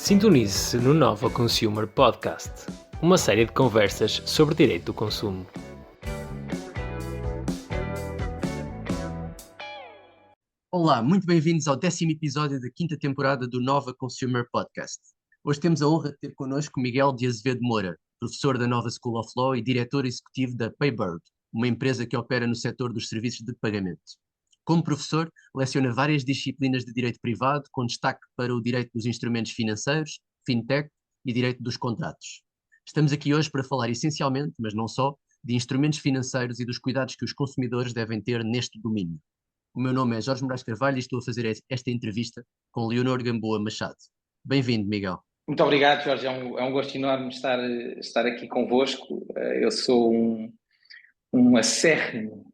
Sintonize-se no Nova Consumer Podcast, uma série de conversas sobre direito do consumo. Olá, muito bem-vindos ao 10º episódio da 5ª temporada do Nova Consumer Podcast. Hoje temos a honra de ter connosco Miguel de Azevedo Moura, professor da Nova School of Law e diretor executivo da PayBird, uma empresa que opera no setor dos serviços de pagamento. Como professor, leciona várias disciplinas de direito privado, com destaque para o direito dos instrumentos financeiros, fintech e direito dos contratos. Estamos aqui hoje para falar essencialmente, mas não só, de instrumentos financeiros e dos cuidados que os consumidores devem ter neste domínio. O meu nome é Jorge Moraes Carvalho e estou a fazer esta entrevista com Leonor Gamboa Machado. Bem-vindo, Miguel. Muito obrigado, Jorge. É um gosto enorme estar aqui convosco. Eu sou um acérrimo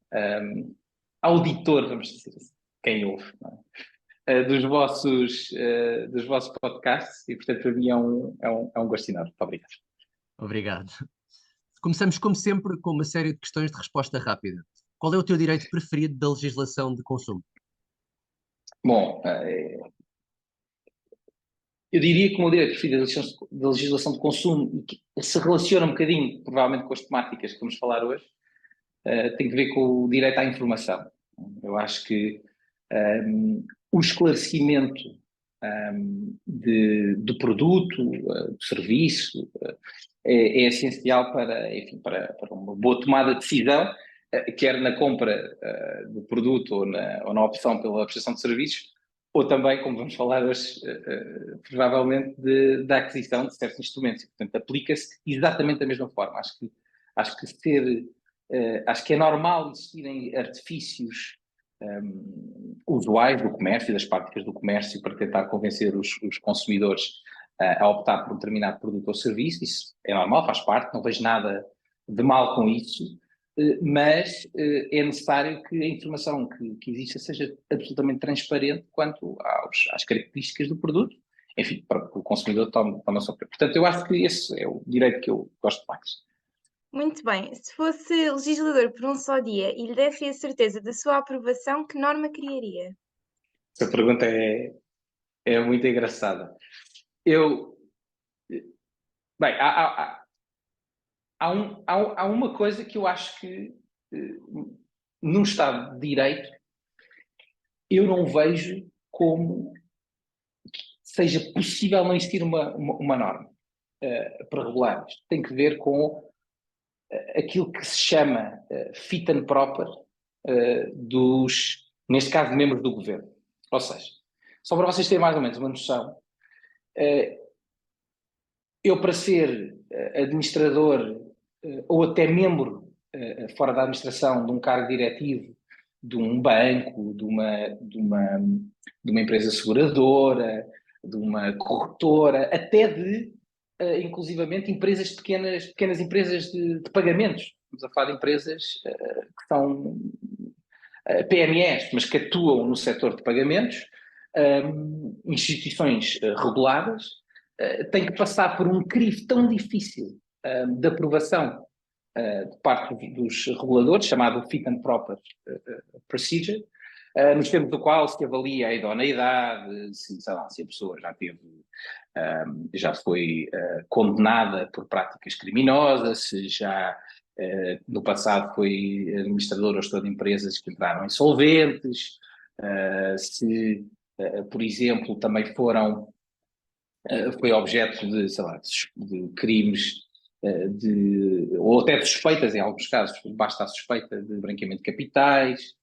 auditor, vamos dizer assim, quem ouve, não é? dos vossos podcasts e, portanto, para mim é um gosto enorme. Muito obrigado. Obrigado. Começamos, como sempre, com uma série de questões de resposta rápida. Qual é o teu direito preferido da legislação de consumo? Bom, eu diria que o meu direito preferido da legislação de consumo, e que se relaciona um bocadinho, provavelmente, com as temáticas que vamos falar hoje, tem que ver com o direito à informação. Eu acho que o esclarecimento do produto, do serviço, é essencial para uma boa tomada de decisão, quer na compra do produto ou na opção pela prestação de serviços, ou também, como vamos falar hoje, provavelmente, da aquisição de certos instrumentos. E, portanto, aplica-se exatamente da mesma forma. Acho que é normal existirem artifícios usuais do comércio e das práticas do comércio para tentar convencer os consumidores a optar por um determinado produto ou serviço. Isso é normal, faz parte, não vejo nada de mal com isso, mas é necessário que a informação que exista seja absolutamente transparente quanto às características do produto, enfim, para que o consumidor tome a sua opinião. Portanto, eu acho que esse é o direito que eu gosto mais. Muito bem. Se fosse legislador por um só dia e lhe desse a certeza da sua aprovação, que norma criaria? Essa pergunta é muito engraçada. Bem, há uma coisa que eu acho que, num Estado de Direito, eu não vejo como seja possível não existir uma norma para regular isto. Tem que ver com aquilo que se chama fit and proper neste caso, membros do governo. Ou seja, só para vocês terem mais ou menos uma noção, eu, para ser administrador ou até membro fora da administração de um cargo diretivo de um banco, de uma empresa seguradora, de uma corretora, até de, inclusivamente, pequenas empresas de pagamentos. Estamos a falar de empresas que são PMEs, mas que atuam no setor de pagamentos, instituições reguladas, tem que passar por um crivo tão difícil de aprovação de parte dos reguladores, chamado Fit and Proper Procedure, nos termos do qual se avalia a idoneidade, se a pessoa já foi condenada por práticas criminosas, se já no passado foi administrador ou gestor de empresas que entraram insolventes, se, por exemplo, também foi objeto de crimes ou até de suspeitas, em alguns casos, basta a suspeita de branqueamento de capitais,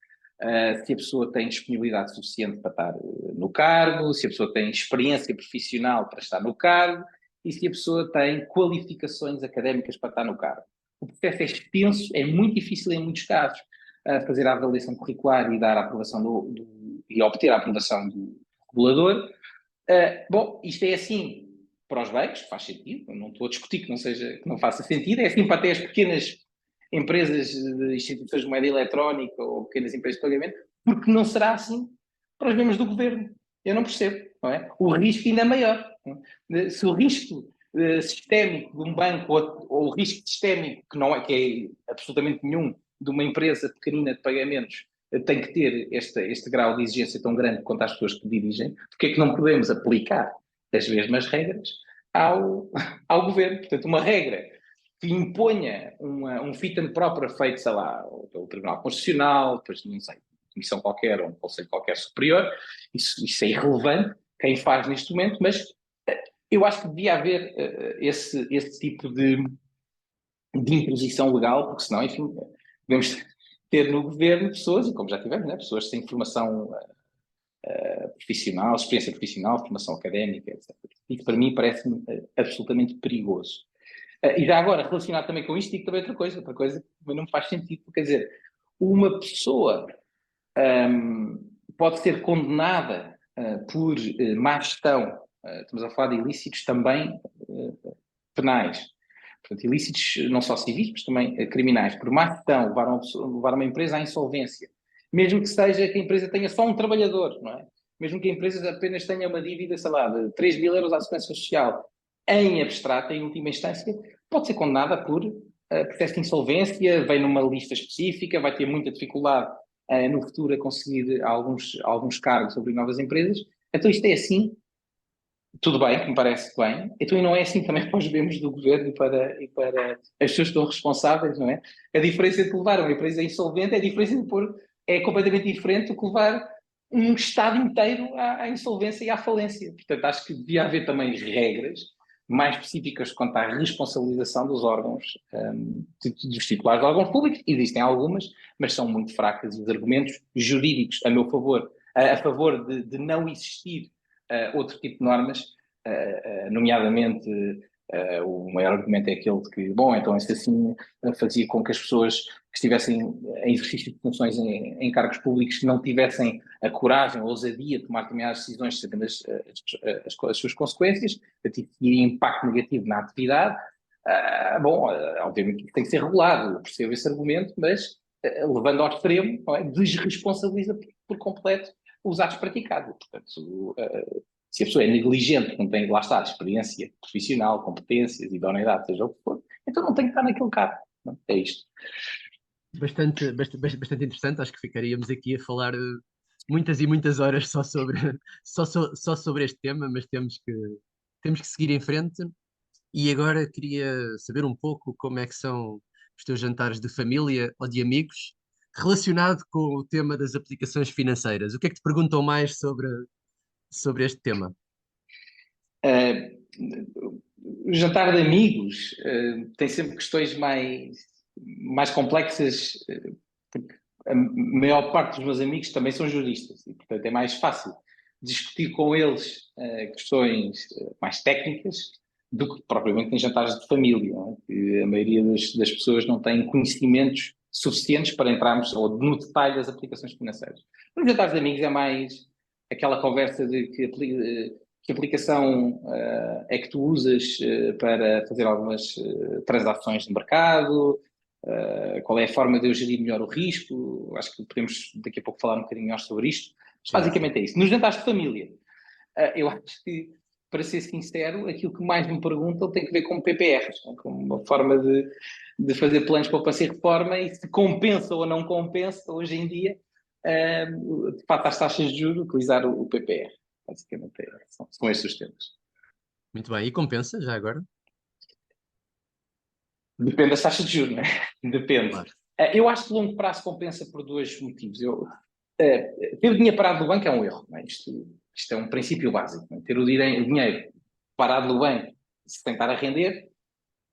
se a pessoa tem disponibilidade suficiente para estar no cargo, se a pessoa tem experiência profissional para estar no cargo e se a pessoa tem qualificações académicas para estar no cargo. O processo é extenso, é muito difícil em muitos casos fazer a avaliação curricular e dar a aprovação e obter a aprovação do regulador. Bom, isto é assim para os bancos, faz sentido, não estou a discutir que não faça sentido, é assim para até as pequenas empresas de instituições de moeda eletrónica ou pequenas empresas de pagamento, porque não será assim para os membros do governo. Eu não percebo, não é? O risco ainda é maior. Se o risco sistémico de um banco ou o risco sistémico, que é absolutamente nenhum, de uma empresa pequenina de pagamentos, tem que ter este grau de exigência tão grande quanto às pessoas que dirigem, porque é que não podemos aplicar as mesmas regras ao governo. Portanto, uma regra que imponha um fit and proper feito, sei lá, pelo Tribunal Constitucional, depois, não sei, comissão qualquer ou um conselho qualquer superior, isso é irrelevante, quem faz neste momento, mas eu acho que devia haver esse tipo de imposição legal, porque senão, enfim, podemos ter no governo pessoas, e como já tivemos, né, pessoas sem formação profissional, experiência profissional, formação académica, etc. E que para mim parece-me absolutamente perigoso. E já agora, relacionado também com isto, digo também outra coisa que também não me faz sentido, quer dizer, uma pessoa pode ser condenada por má gestão, estamos a falar de ilícitos também penais, portanto, ilícitos não só civis, mas também criminais, por má gestão, levar uma empresa à insolvência, mesmo que seja que a empresa tenha só um trabalhador, não é? Mesmo que a empresa apenas tenha uma dívida, sei lá, de 3.000 euros à Segurança Social, em abstrato, em última instância, pode ser condenada por processo de insolvência, vem numa lista específica, vai ter muita dificuldade no futuro a conseguir alguns cargos sobre novas empresas. Então isto é assim, tudo bem, que me parece bem. Então e não é assim também para os membros do governo e para as pessoas que estão responsáveis, não é? A diferença entre levar uma empresa insolvente é completamente diferente do que levar um Estado inteiro à insolvência e à falência. Portanto, acho que devia haver também regras mais específicas quanto à responsabilização dos órgãos, dos titulares de órgãos públicos. Existem algumas, mas são muito fracas e os argumentos jurídicos a meu favor, a favor de não existir outro tipo de normas, nomeadamente o maior argumento é aquele de que, bom, então isso assim fazia com que as pessoas que estivessem em exercício de funções em cargos públicos não tivessem a coragem, a ousadia de tomar determinadas decisões sabendo as suas consequências, teria impacto negativo na atividade. Obviamente que tem que ser regulado, eu percebo esse argumento, mas levando ao extremo, não é? Desresponsabiliza por completo os atos praticados. Portanto, se a pessoa é negligente, não tem, lá está, experiência profissional, competências, idoneidade, seja o que for, então não tem que estar naquele cargo. Não? É isto. Bastante interessante, acho que ficaríamos aqui a falar muitas e muitas horas só sobre este tema, mas temos que seguir em frente. E agora queria saber um pouco como é que são os teus jantares de família ou de amigos relacionado com o tema das aplicações financeiras. O que é que te perguntam mais sobre este tema? O jantar de amigos tem sempre questões mais complexas, porque a maior parte dos meus amigos também são juristas e, portanto, é mais fácil discutir com eles questões mais técnicas do que propriamente em jantares de família, não é? Que a maioria das pessoas não tem conhecimentos suficientes para entrarmos no detalhe das aplicações financeiras. Nos jantares de amigos é mais aquela conversa de que aplicação é que tu usas para fazer algumas transações de mercado, qual é a forma de eu gerir melhor o risco. Acho que podemos daqui a pouco falar um bocadinho melhor sobre isto. Basicamente é isso. Nos jantares de família, eu acho que, para ser sincero, aquilo que mais me perguntam tem que ver com PPRs, com uma forma de fazer planos para poupança e reforma e se compensa ou não compensa hoje em dia, de facto, às taxas de juros, utilizar o PPR. Basicamente são estes os temas. Muito bem, e compensa já agora? Depende das taxas de juros, não é? Depende. Claro. Eu acho que longo prazo compensa por dois motivos. Ter o dinheiro parado no banco é um erro, não é? Isto é um princípio básico. Não é? Ter o dinheiro parado no banco, se tentar a render,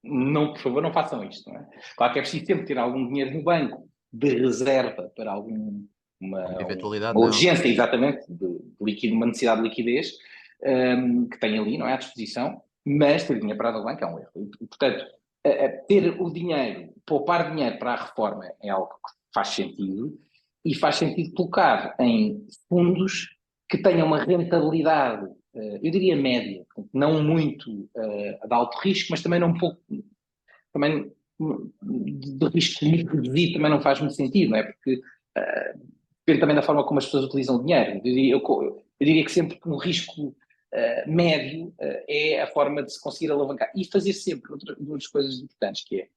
não, por favor, não façam isto. Não é? Claro que é preciso sempre ter algum dinheiro no banco de reserva para uma Eventualidade, urgência, exatamente, uma necessidade de liquidez que tem ali, não é, à disposição, mas ter o dinheiro parado no banco é um erro. E, portanto, ter o dinheiro, poupar dinheiro para a reforma é algo que faz sentido e faz sentido colocar em fundos que tenham uma rentabilidade, eu diria média, não muito de alto risco, mas também não um pouco, também de risco muito reduzido também não faz muito sentido, não é? Porque depende também da forma como as pessoas utilizam o dinheiro. Eu diria que sempre um risco médio é a forma de se conseguir alavancar. E fazer sempre duas coisas importantes, que é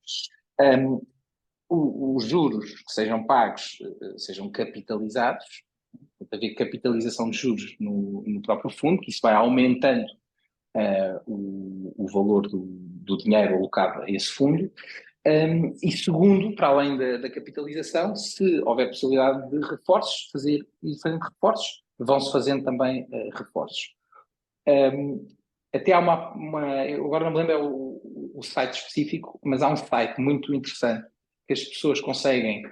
os juros que sejam pagos sejam capitalizados, haver capitalização de juros no próprio fundo, que isso vai aumentando o valor do dinheiro alocado a esse fundo. E segundo, para além da capitalização, se houver possibilidade de reforços, fazer reforços, vão-se fazendo também reforços. Até há eu agora não me lembro o site específico, mas há um site muito interessante que as pessoas conseguem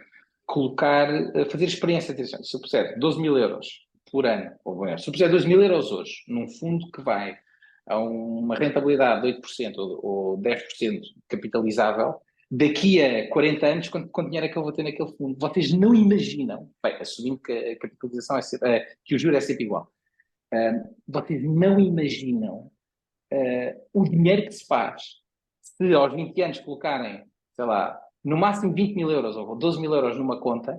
fazer experiências. Se eu puser 12 mil euros por ano, ou bem, se eu puser 12 mil euros hoje, num fundo que vai a uma rentabilidade de 8% ou 10% capitalizável, daqui a 40 anos, quanto dinheiro é que eu vou ter naquele fundo? Vocês não imaginam, bem, assumindo que a capitalização que o juro é sempre igual, vocês não imaginam o dinheiro que se faz se aos 20 anos colocarem, sei lá, no máximo 20 mil euros ou 12 mil euros numa conta,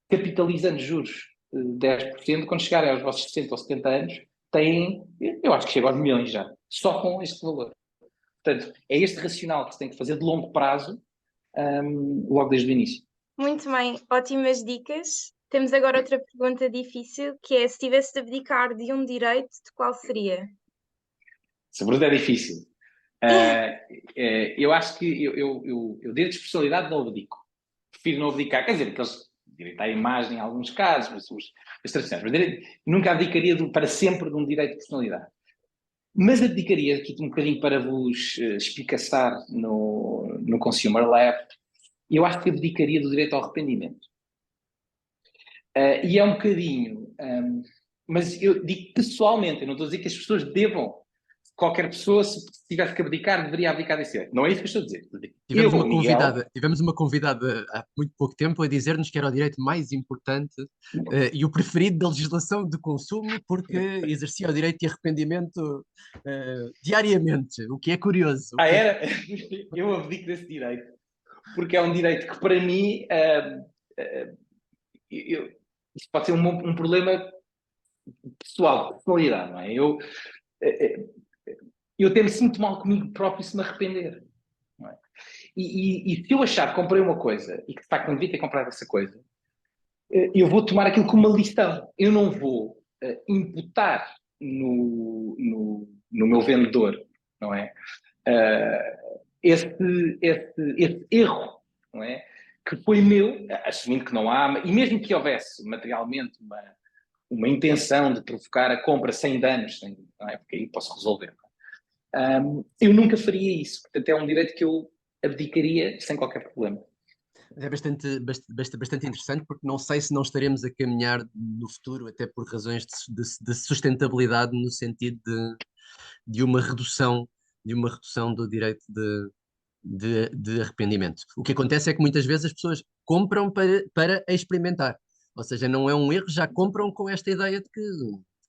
capitalizando juros de 10%, quando chegarem aos vossos 60 ou 70 anos, têm, eu acho que chega aos milhões já, só com este valor. Portanto, é este racional que se tem que fazer de longo prazo, logo desde o início. Muito bem, ótimas dicas. Temos agora outra pergunta difícil, que é: se tivesse de abdicar de um direito, de qual seria? Essa pergunta é difícil. Eu acho que eu direito de personalidade não abdico. Prefiro não abdicar. Quer dizer, aqueles direito à imagem em alguns casos, as tradicionais. Mas nunca abdicaria para sempre de um direito de personalidade. Mas abdicaria, aqui um bocadinho para vos espicaçar no Consumer Lab, eu acho que abdicaria do direito ao arrependimento. E é um bocadinho... mas eu digo pessoalmente, eu não estou a dizer que as pessoas devam. Qualquer pessoa, se tivesse que abdicar, deveria abdicar desse direito. Não é isso que eu estou a dizer. Tivemos uma convidada há muito pouco tempo a dizer-nos que era o direito mais importante e o preferido da legislação de consumo, porque exercia o direito de arrependimento diariamente, o que é curioso. Era? Eu abdico desse direito, porque é um direito que, para mim, isso pode ser um problema pessoal, de personalidade, não é? Eu até me sinto mal comigo próprio se me arrepender. Não é? E se eu achar que comprei uma coisa e que de facto não devia ter comprado essa coisa, eu vou tomar aquilo como uma lição. Eu não vou imputar no meu vendedor, não é? Esse erro, não é? Que foi meu, assumindo que não há, e mesmo que houvesse materialmente uma intenção de provocar a compra sem danos, não é? Porque aí posso resolver. Eu nunca faria isso. Portanto, é um direito que eu abdicaria sem qualquer problema. É bastante interessante, porque não sei se não estaremos a caminhar no futuro, até por razões de sustentabilidade, no sentido de uma redução do direito de arrependimento. O que acontece é que muitas vezes as pessoas compram para experimentar. Ou seja, não é um erro, já compram com esta ideia de que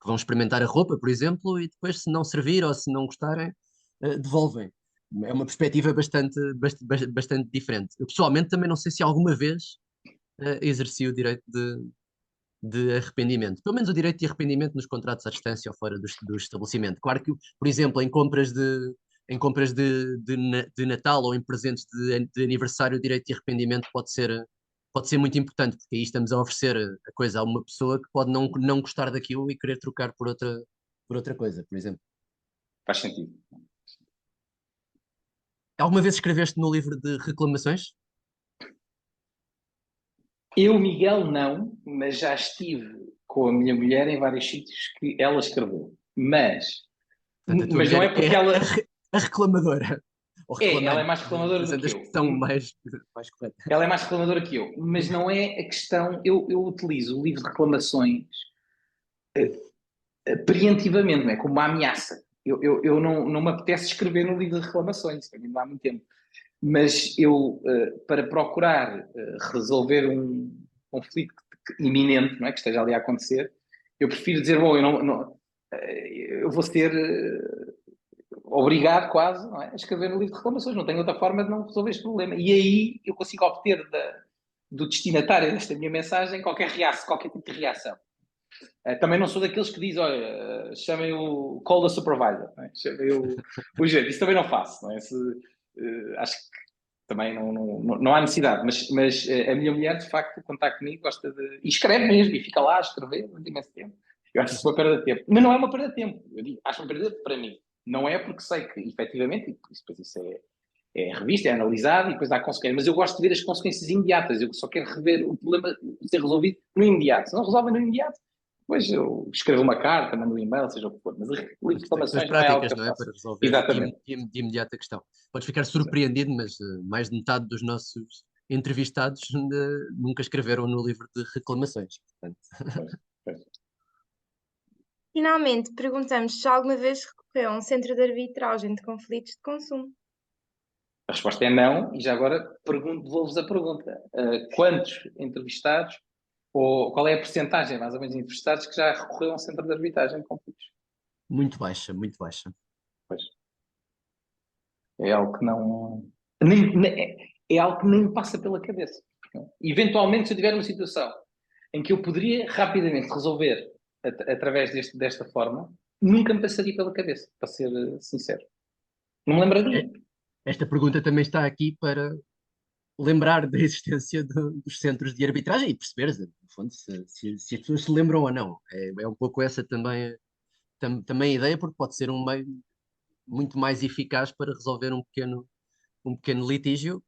vão experimentar a roupa, por exemplo, e depois, se não servir ou se não gostarem, devolvem. É uma perspectiva bastante diferente. Eu, pessoalmente, também não sei se alguma vez exerci o direito de arrependimento. Pelo menos o direito de arrependimento nos contratos à distância ou fora do estabelecimento. Claro que, por exemplo, em compras de Natal ou em presentes de aniversário, o direito de arrependimento pode ser muito importante, porque aí estamos a oferecer a coisa a uma pessoa que pode não gostar daquilo e querer trocar por outra coisa, por exemplo. Faz sentido. Alguma vez escreveste no livro de reclamações? Eu, Miguel, não, mas já estive com a minha mulher em vários sítios que ela escreveu. Mas não é porque ela... A reclamadora. Ela é mais reclamadora do que eu. Expressão mais correta. Ela é mais reclamadora que eu. Mas não é a questão... Eu utilizo o livro de reclamações preventivamente, não é? Como uma ameaça. Eu não me apetece escrever no livro de reclamações, ainda há muito tempo. Mas eu, para procurar resolver um conflito iminente, não é? Que esteja ali a acontecer, eu prefiro dizer, bom, eu vou ser obrigado quase, não é? A escrever no livro de reclamações, não tenho outra forma de não resolver este problema. E aí eu consigo obter do destinatário desta minha mensagem qualquer tipo de reação. Também não sou daqueles que dizem, olha, chamem o call the supervisor, não é? Chamem o gerente, isso também não faço, não é? Acho que também não há necessidade, mas a minha mulher, de facto, quando está comigo, gosta de... E escreve mesmo, e fica lá a escrever, não tem imenso tempo. Eu acho isso uma perda de tempo. Mas não é uma perda de tempo, eu digo, acho uma perda de tempo para mim. Não é porque sei que, efetivamente, depois isso é revista, é analisado e depois há consequências. Mas eu gosto de ver as consequências imediatas. Eu só quero rever o problema ser resolvido no imediato. Se não resolvem no imediato, depois eu escrevo uma carta, mando um e-mail, seja o que for. Mas Questões reclamações não é algo práticas, que eu não é? faço. Para resolver Exatamente. de imediato a questão. Podes ficar surpreendido, mas mais de metade dos nossos entrevistados nunca escreveram no livro de reclamações. Portanto, Pois. Finalmente, perguntamos se alguma vez recorreu a um centro de arbitragem de conflitos de consumo. A resposta é não, e já agora devolvo-vos a pergunta. Quantos entrevistados, ou qual é a percentagem, mais ou menos, de entrevistados que já recorreu a um centro de arbitragem de conflitos? muito baixa, muito baixa. Pois. É algo que não... é algo que nem me passa pela cabeça. Eventualmente, se eu tiver uma situação em que eu poderia rapidamente resolver através desta forma, nunca me passaria pela cabeça, para ser sincero. Não me lembraria. Esta pergunta também está aqui para lembrar da existência dos centros de arbitragem e perceber, no fundo, se as pessoas se lembram ou não. É um pouco essa também a ideia, porque pode ser um meio muito mais eficaz para resolver um pequeno litígio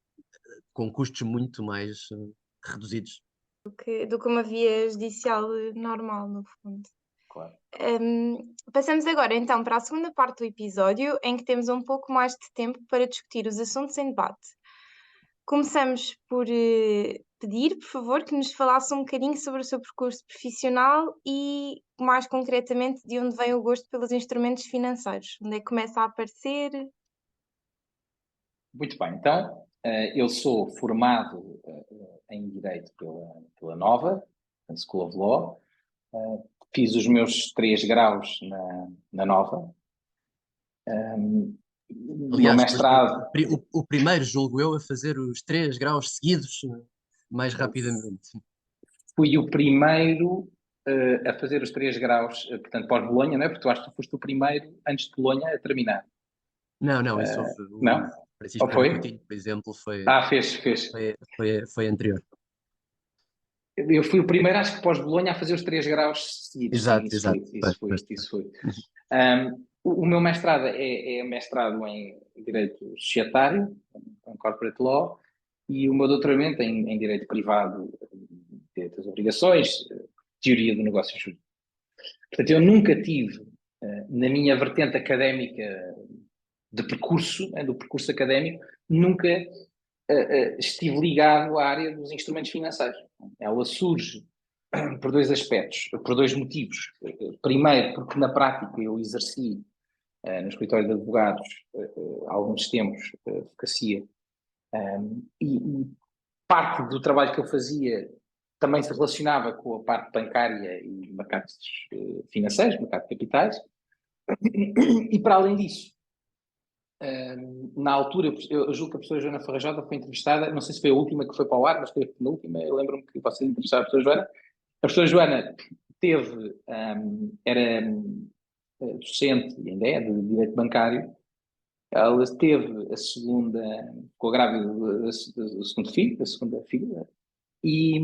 com custos muito mais reduzidos. Do que uma via judicial normal, no fundo. Claro. Passamos agora então para a segunda parte do episódio, em que temos um pouco mais de tempo para discutir os assuntos em debate. Começamos por pedir, por favor, que nos falasse um bocadinho sobre o seu percurso profissional e, mais concretamente, de onde vem o gosto pelos instrumentos financeiros. Onde é que começa a aparecer? Muito bem, então, eu sou formado em Direito pela Nova, na School of Law. Fiz os meus 3 graus na Nova. O meu Aliás, mestrado... o primeiro, julgo eu, a fazer os 3 graus seguidos mais rapidamente. Fui o primeiro a fazer os 3 graus, portanto, pós-Bolonha, não é? Porque tu acho que tu foste o primeiro, antes de Bolonha, a terminar. Não, isso houve Não? Francisco Ou foi? Ana Coutinho, por exemplo, Fez. foi anterior. Eu fui o primeiro, acho que pós-Bolonha, a fazer os 3 graus seguidos. Exato, Sim, exato. isso foi. O meu mestrado é mestrado em Direito Societário, em Corporate Law, e o meu doutoramento em Direito Privado, Direito das Obrigações, Teoria do Negócio Jurídico. Portanto, eu nunca tive, na minha vertente académica de percurso, do percurso académico, nunca estive ligado à área dos instrumentos financeiros. Ela surge por 2 aspectos, por 2 motivos. Primeiro, porque na prática eu exerci no escritório de advogados há alguns tempos, advocacia, e parte do trabalho que eu fazia também se relacionava com a parte bancária e mercados financeiros, mercado de capitais, e para além disso, na altura, eu julgo que a professora Joana Farrajada foi entrevistada, não sei se foi a última que foi para o ar, mas foi a penúltima, eu lembro-me que vocês entrevistaram a professora Joana. A professora Joana era docente, e ainda é, de Direito Bancário. Ela teve a segunda, ficou grávida do segundo filho, da segunda filha, e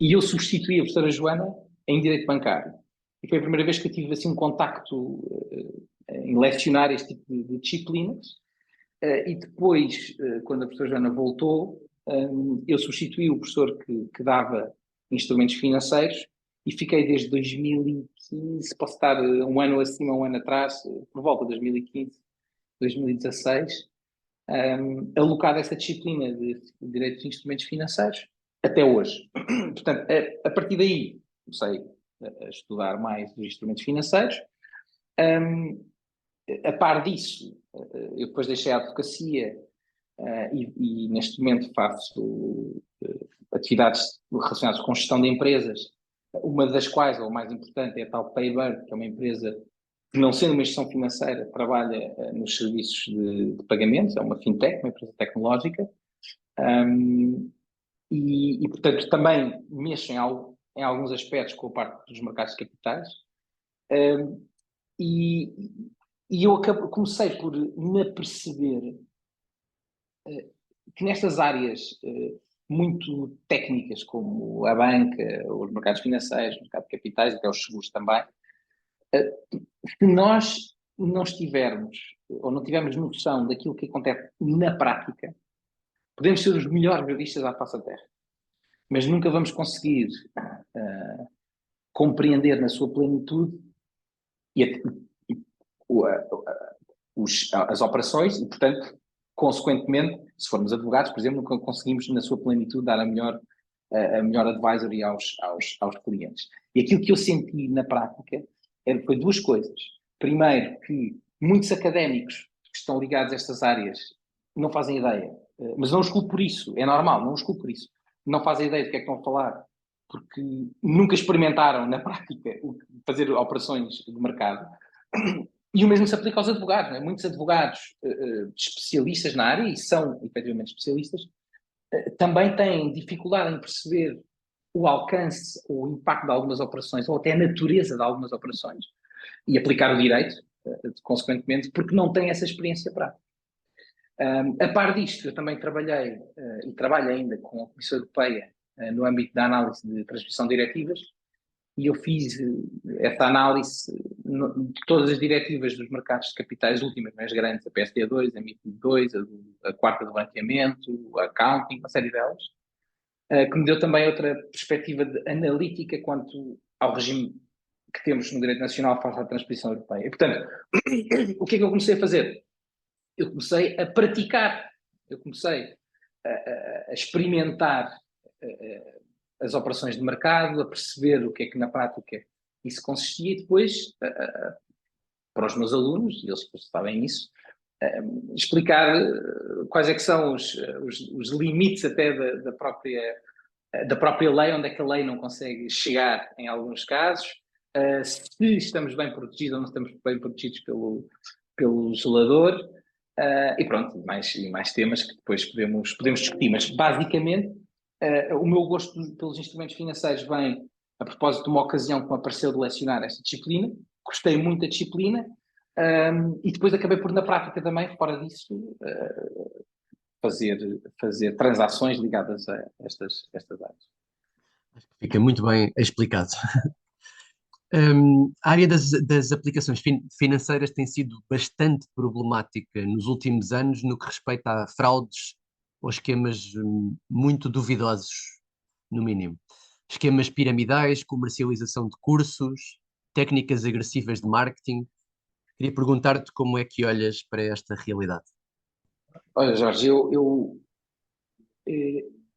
eu substituí a professora Joana em Direito Bancário. E foi a primeira vez que eu tive assim, um contacto em lecionar este tipo de disciplinas. E depois, quando a professora Joana voltou, eu substituí o professor que dava instrumentos financeiros e fiquei desde 2015, posso estar um ano acima, um ano atrás, por volta de 2015, 2016, alocado a essa disciplina de Direito de Instrumentos Financeiros até hoje. Portanto, a partir daí comecei a estudar mais os instrumentos financeiros. A par disso, eu depois deixei a advocacia e neste momento faço atividades relacionadas com gestão de empresas, uma das quais, ou a mais importante, é a tal Paybird, que é uma empresa que, não sendo uma gestão financeira, trabalha nos serviços de pagamentos, é uma fintech, uma empresa tecnológica, e portanto também mexo em alguns aspectos com a parte dos mercados de capitais, e eu comecei por me aperceber que nestas áreas muito técnicas, como a banca, os mercados financeiros, o mercado de capitais, até os seguros também, se nós não estivermos, ou não tivermos noção daquilo que acontece na prática, podemos ser os melhores juristas à face da Terra, mas nunca vamos conseguir compreender na sua plenitude e as operações e, portanto, consequentemente, se formos advogados, por exemplo, nunca conseguimos na sua plenitude dar a melhor advisory aos clientes. E aquilo que eu senti na prática foi duas coisas. Primeiro, que muitos académicos que estão ligados a estas áreas não fazem ideia, mas não os culpo por isso, é normal, não os culpo por isso. Não fazem ideia do que é que estão a falar, porque nunca experimentaram na prática fazer operações de mercado. E o mesmo se aplica aos advogados, não é? Muitos advogados especialistas na área, e são efetivamente especialistas, também têm dificuldade em perceber o alcance ou o impacto de algumas operações, ou até a natureza de algumas operações, e aplicar o direito, consequentemente, porque não têm essa experiência prática. A par disto, eu também trabalhei, e trabalho ainda com a Comissão Europeia, no âmbito da análise de transposição de diretivas, e eu fiz essa análise de todas as diretivas dos mercados de capitais últimas, mais grandes, a PSD2, a MiFID II, a quarta do branqueamento, a accounting, uma série delas, que me deu também outra perspectiva analítica quanto ao regime que temos no direito nacional face à transposição europeia. E, portanto, o que é que eu comecei a fazer? Eu comecei a praticar, eu comecei a experimentar as operações de mercado, a perceber o que é que na prática isso consistia e depois, para os meus alunos, e eles sabem isso, explicar quais é que são os limites até da própria lei, onde é que a lei não consegue chegar em alguns casos, se estamos bem protegidos ou não estamos bem protegidos pelo zelador, e pronto, mais temas que depois podemos discutir, mas basicamente o meu gosto pelos instrumentos financeiros vem a propósito de uma ocasião que me apareceu de lecionar esta disciplina, gostei muito da disciplina, e depois acabei por, na prática também, fora disso, fazer transações ligadas a estas áreas. Acho que fica muito bem explicado. A área das aplicações financeiras tem sido bastante problemática nos últimos anos no que respeita a fraudes ou esquemas muito duvidosos, no mínimo. Esquemas piramidais, comercialização de cursos, técnicas agressivas de marketing. Queria perguntar-te como é que olhas para esta realidade. Olha, Jorge,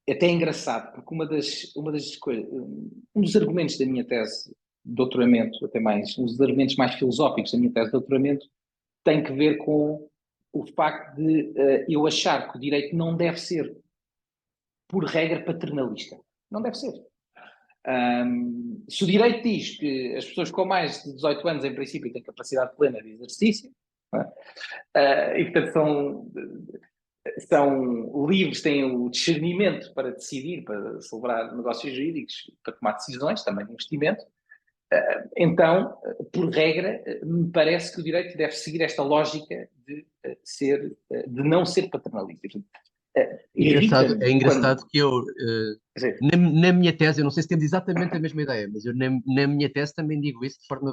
é até engraçado, porque uma das coisas, um dos argumentos da minha tese de doutoramento, até mais, um dos argumentos mais filosóficos da minha tese de doutoramento, tem que ver com o facto de eu achar que o direito não deve ser, por regra, paternalista. Não deve ser. Se o direito diz que as pessoas com mais de 18 anos, em princípio, têm capacidade plena de exercício, e portanto são livres, têm o discernimento para decidir, para celebrar negócios jurídicos, para tomar decisões, também de investimento, então, por regra, me parece que o direito deve seguir esta lógica de não ser paternalista. É engraçado que eu, na minha tese, eu não sei se temos exatamente a mesma ideia, mas eu na minha tese também digo isso de forma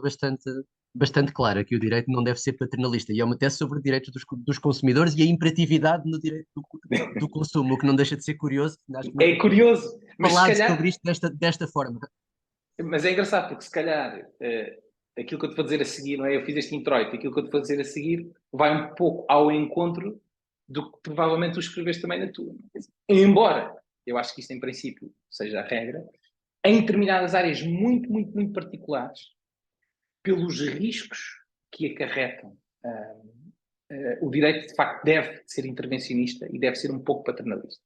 bastante clara, que o direito não deve ser paternalista. E é uma tese sobre direitos dos consumidores e a imperatividade no direito do consumo, o que não deixa de ser curioso. É curioso, mas falar se calhar sobre isto desta forma. Mas é engraçado, porque se calhar aquilo que eu te vou dizer a seguir, não é? Eu fiz este introito, aquilo que eu te vou dizer a seguir vai um pouco ao encontro do que provavelmente tu escreveste também na tua. Embora eu acho que isso em princípio seja a regra, em determinadas áreas muito, muito, muito particulares, pelos riscos que acarretam, o direito de facto deve ser intervencionista e deve ser um pouco paternalista.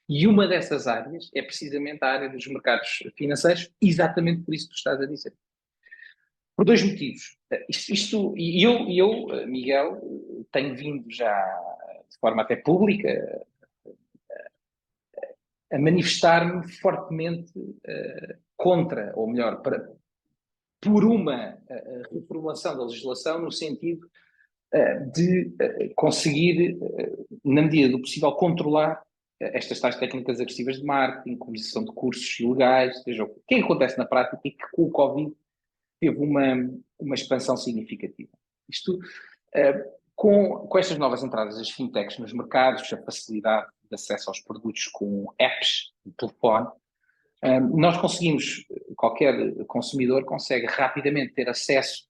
E uma dessas áreas é precisamente a área dos mercados financeiros, exatamente por isso que tu estás a dizer. Por dois motivos. E eu, Miguel, tenho vindo já de forma até pública a manifestar-me fortemente contra, ou melhor, por uma reformulação da legislação no sentido de conseguir, na medida do possível, controlar estas tais técnicas agressivas de marketing, comunicação de cursos ilegais, seja o que acontece na prática e que com o Covid teve uma expansão significativa. Isto, com estas novas entradas das fintechs nos mercados, a facilidade de acesso aos produtos com apps de telefone, nós conseguimos, qualquer consumidor consegue rapidamente ter acesso,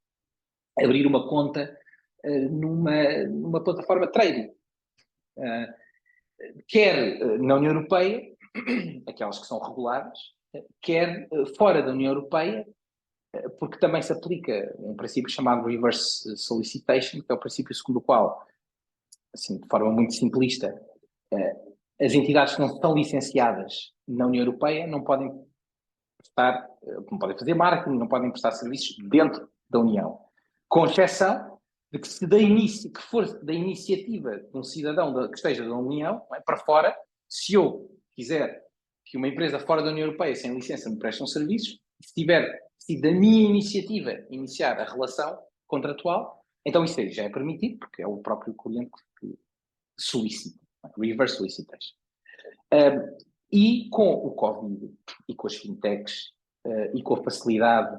abrir uma conta numa plataforma de trading. Quer na União Europeia, aquelas que são reguladas, quer fora da União Europeia, porque também se aplica um princípio chamado reverse solicitation, que é o princípio segundo o qual, assim, de forma muito simplista, as entidades que não estão licenciadas na União Europeia não podem fazer marketing, não podem prestar serviços dentro da União, com exceção de que que for da iniciativa de um cidadão que esteja da União, não é, para fora, se eu quiser que uma empresa fora da União Europeia sem licença me preste um serviço, se tiver sido da minha iniciativa iniciar a relação contratual, então isso aí já é permitido, porque é o próprio cliente que solicita, reverse solicitation. E com o Covid e com as fintechs e com a facilidade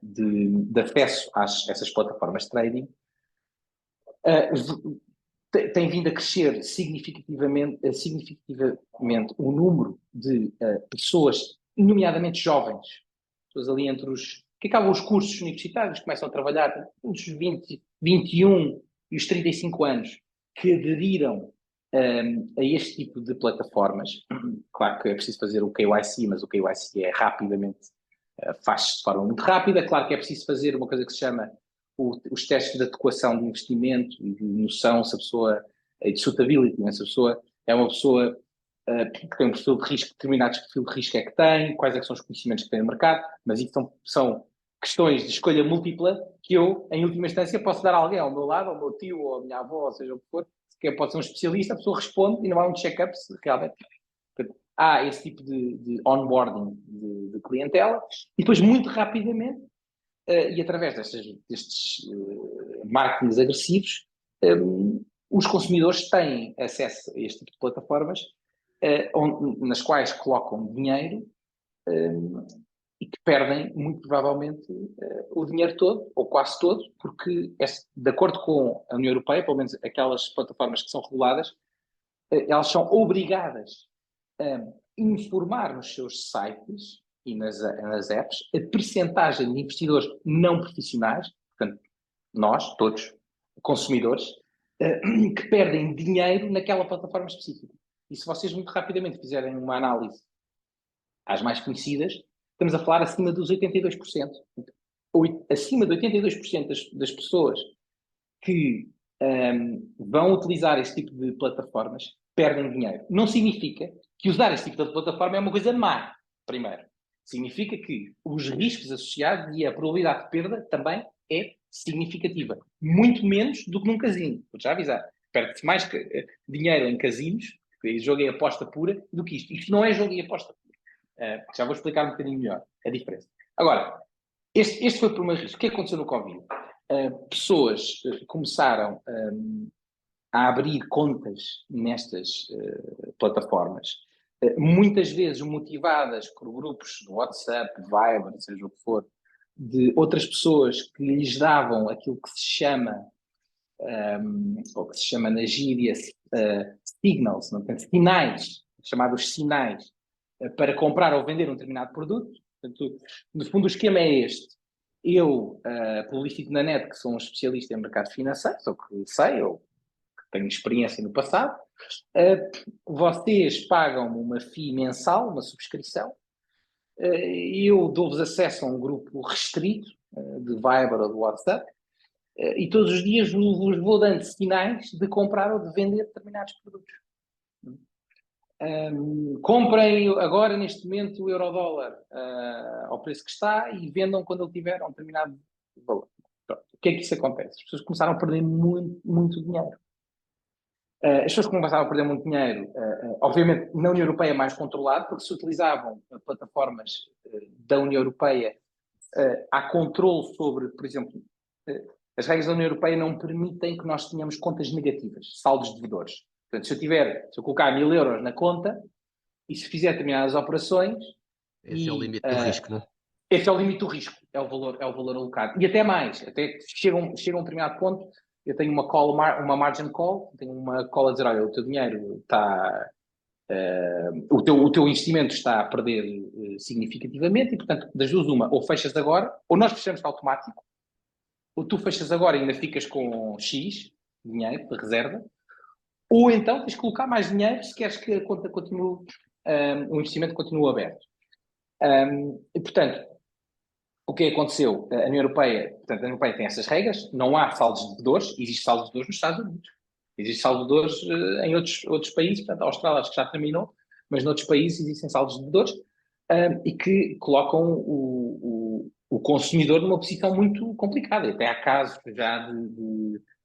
de acesso a essas plataformas de trading, tem vindo a crescer significativamente o número de pessoas, nomeadamente jovens, pessoas ali entre que acabam os cursos universitários, começam a trabalhar entre os 20, 21 e os 35 anos, que aderiram a este tipo de plataformas. Claro que é preciso fazer o KYC, mas o KYC é rapidamente, faz-se de forma muito rápida. Claro que é preciso fazer uma coisa que se chama os testes de adequação de investimento e de noção se a pessoa é de suitability, se a pessoa é uma pessoa que tem um perfil de risco, determinados perfil de risco é que tem, quais é que são os conhecimentos que tem no mercado, mas isso são questões de escolha múltipla que eu, em última instância, posso dar a alguém ao meu lado, ao meu tio, ou à minha avó, ou seja o que for, que pode ser um especialista, a pessoa responde e não há um check-up se realmente há esse tipo de onboarding de clientela, e depois muito rapidamente, e através destes marketings agressivos, os consumidores têm acesso a este tipo de plataformas nas quais colocam dinheiro e que perdem, muito provavelmente, o dinheiro todo, ou quase todo, porque, de acordo com a União Europeia, pelo menos aquelas plataformas que são reguladas, elas são obrigadas a informar nos seus sites e nas apps a percentagem de investidores não profissionais, portanto, nós, todos, consumidores, que perdem dinheiro naquela plataforma específica. E se vocês muito rapidamente fizerem uma análise às mais conhecidas, estamos a falar acima dos 82%. Acima de 82% das pessoas que vão utilizar este tipo de plataformas perdem dinheiro. Não significa que usar este tipo de plataforma é uma coisa má, primeiro. Significa que os riscos associados e a probabilidade de perda também é significativa. Muito menos do que num casino. Vou já avisar. Perde-se mais dinheiro em casinos, jogo e aposta pura, do que isto. Isto não é jogo e aposta pura. Já vou explicar um bocadinho melhor a diferença. Agora, este foi o primeiro risco. O que aconteceu no Covid? Pessoas começaram a abrir contas nestas plataformas, muitas vezes motivadas por grupos no WhatsApp, Viber, seja o que for, de outras pessoas que lhes davam aquilo que se chama, ou que se chama na gíria, signals, não tem? Sinais, chamados sinais, para comprar ou vender um determinado produto. Portanto, no fundo, o esquema é este. Eu publicito na net que sou um especialista em mercado financeiro, ou que sei, ou que tenho experiência no passado. Vocês pagam-me uma FII mensal, uma subscrição. Eu dou-vos acesso a um grupo restrito de Viber ou de WhatsApp. E todos os dias vos vou dando sinais de comprar ou de vender determinados produtos. Comprem agora, neste momento, o euro-dólar ao preço que está e vendam quando ele tiver um determinado valor. Pronto. O que é que isso acontece? As pessoas começaram a perder muito, muito dinheiro. As pessoas começaram a perder muito dinheiro, obviamente na União Europeia mais controlado, porque se utilizavam plataformas da União Europeia, há controle sobre, por exemplo, as regras da União Europeia não permitem que nós tenhamos contas negativas, saldos devedores. Portanto, se eu colocar 1000 euros na conta e se fizer determinadas operações... Esse é o limite do risco, não é? Esse é o limite do risco. é o valor alocado. E até mais, até chega a um determinado ponto, eu tenho uma margin call, tenho uma call a dizer, olha, o teu dinheiro está... o teu investimento está a perder significativamente e, portanto, das duas uma, ou fechas agora, ou nós fechamos automático, ou tu fechas agora e ainda ficas com X dinheiro de reserva, ou então tens de colocar mais dinheiro se queres que a conta continue, o investimento continue aberto. E, portanto, o que aconteceu? A União Europeia, portanto, a União Europeia tem essas regras, não há saldos de devedores, existe saldos de devedores nos Estados Unidos. Existe saldos de devedores em outros países, portanto, a Austrália acho que já terminou, mas noutros países existem saldos de devedores e que colocam o consumidor numa posição muito complicada. Até há casos já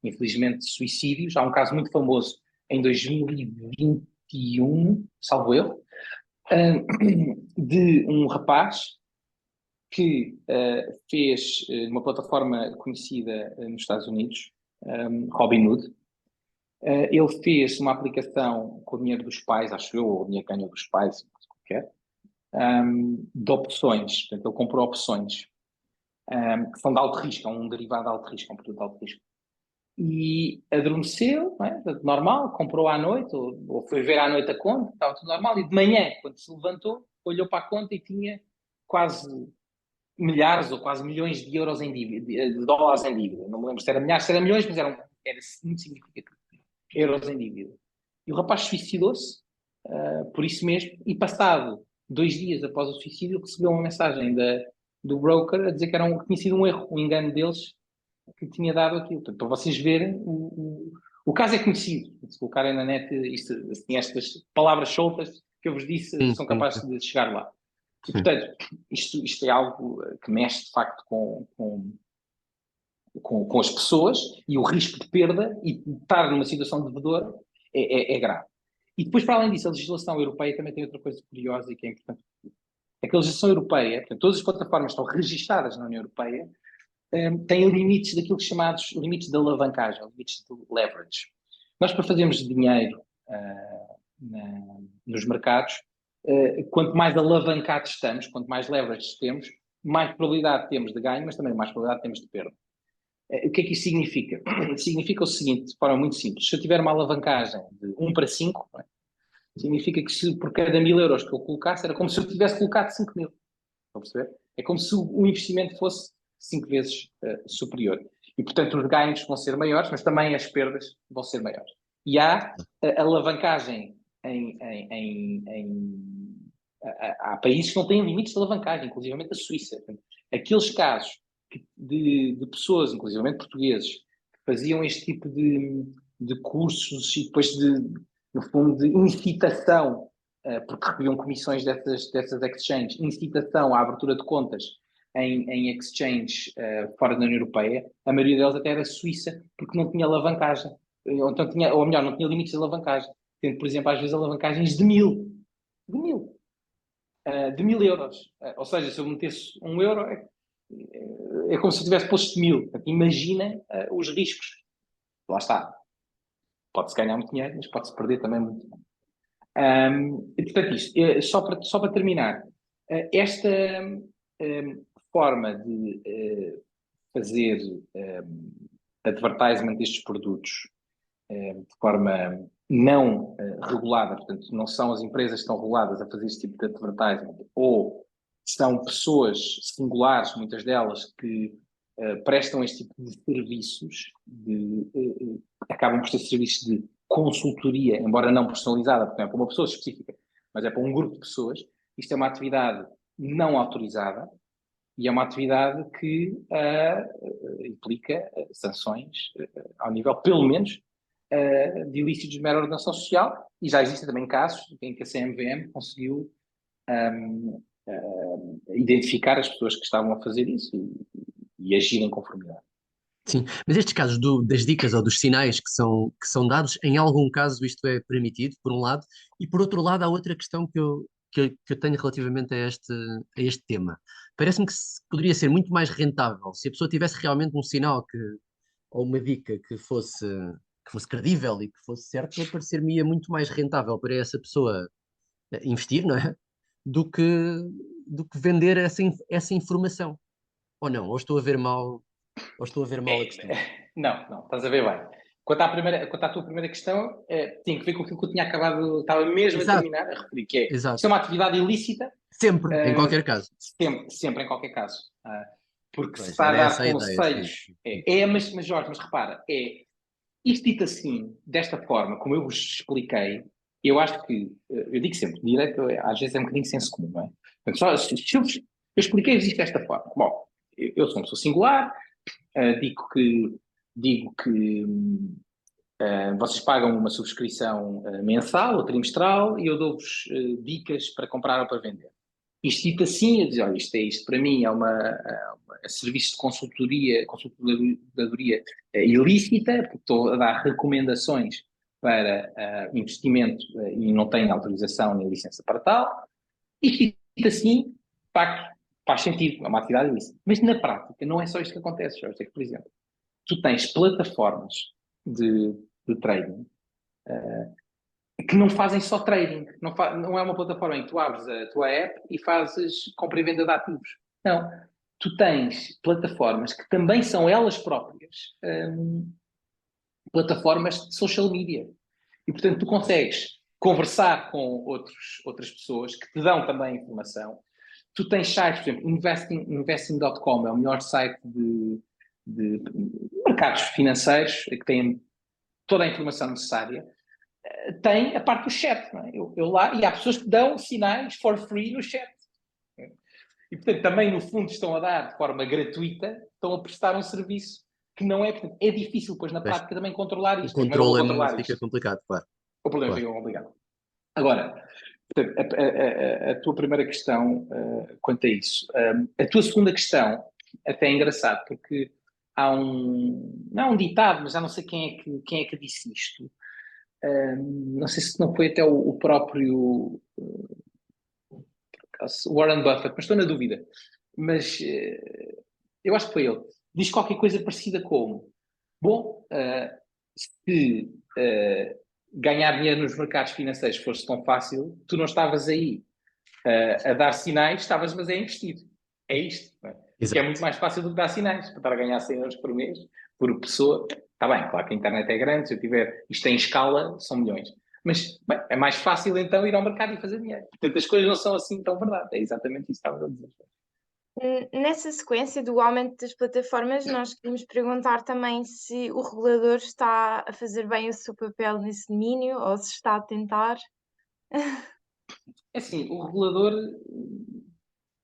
infelizmente, de suicídios. Há um caso muito famoso em 2021, salvo eu, de um rapaz que fez uma plataforma conhecida nos Estados Unidos, Robinhood. Ele fez uma aplicação com o dinheiro dos pais, acho eu, ou o dinheiro que ganhou dos pais, qualquer, de opções. Portanto, ele comprou opções que são de alto risco, um derivado de alto risco, um produto de alto risco. E adormeceu, não é? Normal, comprou à noite, ou foi ver à noite a conta, estava tudo normal, e de manhã, quando se levantou, olhou para a conta e tinha quase milhares ou quase milhões de euros em dívida, de dólares em dívida. Não me lembro se era milhares, se era milhões, mas era muito significativo. Euros em dívida. E o rapaz suicidou-se por isso mesmo, e passado 2 dias após o suicídio, recebeu uma mensagem do broker a dizer que tinha sido um erro, um engano deles, que tinha dado aquilo. Portanto, para vocês verem, o caso é conhecido. Se colocarem na net estas palavras soltas que eu vos disse, são capazes de chegar lá. E, portanto, isto é algo que mexe, de facto, com as pessoas, e o risco de perda e de estar numa situação de devedor é grave. E depois, para além disso, a legislação europeia também tem outra coisa curiosa e que é importante. É que a legislação europeia, portanto, todas as plataformas estão registadas na União Europeia, têm limites daquilo que chamados limites de alavancagem, limites de leverage. Nós, para fazermos dinheiro nos mercados, quanto mais alavancados estamos, quanto mais leverage temos, mais probabilidade temos de ganho, mas também mais probabilidade temos de perda. O que é que isso significa? Significa o seguinte, de forma muito simples. Se eu tiver uma alavancagem de 1 para 5, significa que se por cada 1.000 euros que eu colocasse, era como se eu tivesse colocado 5.000. Estão a perceber? É como se o investimento fosse 5 vezes superior. E, portanto, os ganhos vão ser maiores, mas também as perdas vão ser maiores. E há alavancagem há países que não têm limites de alavancagem, inclusive a Suíça. Portanto, aqueles casos de pessoas, inclusive portugueses, que faziam este tipo de cursos e depois no fundo, de incitação, porque recebiam comissões dessas exchanges, incitação à abertura de contas em exchange fora da União Europeia, a maioria deles até era suíça, porque não tinha alavancagem, ou melhor, não tinha limites de alavancagem, tendo, por exemplo, às vezes alavancagens de 1.000 euros. Ou seja, se eu metesse 1 euro, é como se eu tivesse posto 1.000. Imagina os riscos. Lá está. Pode-se ganhar muito dinheiro, mas pode-se perder também muito dinheiro. E, portanto, isto, só para terminar, esta forma de fazer advertisement destes produtos de forma não regulada, portanto, não são as empresas que estão reguladas a fazer este tipo de advertisement, ou são pessoas singulares, muitas delas, que prestam este tipo de serviços, acabam por ser serviços de consultoria, embora não personalizada, porque não é para uma pessoa específica, mas é para um grupo de pessoas. Isto é uma atividade não autorizada e é uma atividade que implica sanções ao nível, pelo menos, de ilícitos de mera ordenação social, e já existem também casos em que a CMVM conseguiu identificar as pessoas que estavam a fazer isso e agir em conformidade. Sim, mas estes casos das dicas ou dos sinais que são dados, em algum caso isto é permitido, por um lado, e por outro lado há outra questão que eu tenho relativamente a este tema. Parece-me que poderia ser muito mais rentável se a pessoa tivesse realmente um sinal ou uma dica que fosse credível e que fosse certa, parecer-me-ia muito mais rentável para essa pessoa investir, não é? Do que vender essa informação. Ou não? Ou estou a ver mal, ou estou a ver mal a questão? Não, estás a ver bem. Quanto à tua primeira questão, tem que ver com aquilo que eu tinha acabado, estava mesmo a Exato, terminar a referir, que é, exato. isto é uma atividade ilícita, Sempre, em qualquer caso. sempre em qualquer caso. Porque se Pois, está a era dar essa a ideia, sim. conselhos, mas Jorge, mas repara, isto dito assim, desta forma, como eu vos expliquei, eu acho que, eu digo sempre, direito às vezes é um bocadinho senso comum, não é? Portanto, eu expliquei-vos isto desta forma. Bom, eu sou uma pessoa singular, digo que vocês pagam uma subscrição mensal ou trimestral e eu dou-vos dicas para comprar ou para vender. Isto dito assim, eu dizer, olha, isto para mim é serviço de consultadoria ilícita, porque estou a dar recomendações para investimento e não tenho autorização nem licença para tal. Isto dito assim, de facto, faz sentido, é uma atividade ilícita. Mas na prática não é só isto que acontece, Jorge, é que, por exemplo, tu tens plataformas de trading que não fazem só trading. Não é uma plataforma em que tu abres a tua app e fazes compra e venda de ativos. Não. Tu tens plataformas que também são elas próprias plataformas de social media. E, portanto, tu consegues conversar com outras pessoas que te dão também informação. Tu tens sites, por exemplo, investing.com é o melhor site de mercados financeiros, que tem toda a informação necessária. Tem a parte do chat, não é? Eu lá, e há pessoas que dão sinais for free no chat. E, portanto, também, no fundo, estão a dar de forma gratuita, estão a prestar um serviço que não é... Portanto, é difícil, pois, na Pois, prática, também controlar o isto. Como é que eu vou controle controlar fica isto? complicado, claro, O problema claro. fica complicado. Agora, portanto, a tua primeira questão quanto a isso. A tua segunda questão, até é engraçado, porque não há um ditado, mas já não sei quem é que disse isto. Não sei se não foi até o próprio Warren Buffett, mas estou na dúvida. Mas eu acho que foi ele. Diz qualquer coisa parecida como: bom, se ganhar dinheiro nos mercados financeiros fosse tão fácil, tu não estavas aí a dar sinais, estavas mas a investir. É isto. Não é? Que é muito mais fácil do que dar sinais. Para estar a ganhar 100 euros por mês, por pessoa. Está bem, claro que a internet é grande, se eu tiver isto em escala, são milhões. Mas bem, é mais fácil então ir ao mercado e fazer dinheiro. Portanto, as coisas não são assim tão verdade. É exatamente isso que estavas a dizer. Nessa sequência do aumento das plataformas, nós queríamos perguntar também se o regulador está a fazer bem o seu papel nesse domínio ou se está a tentar. É assim, o regulador,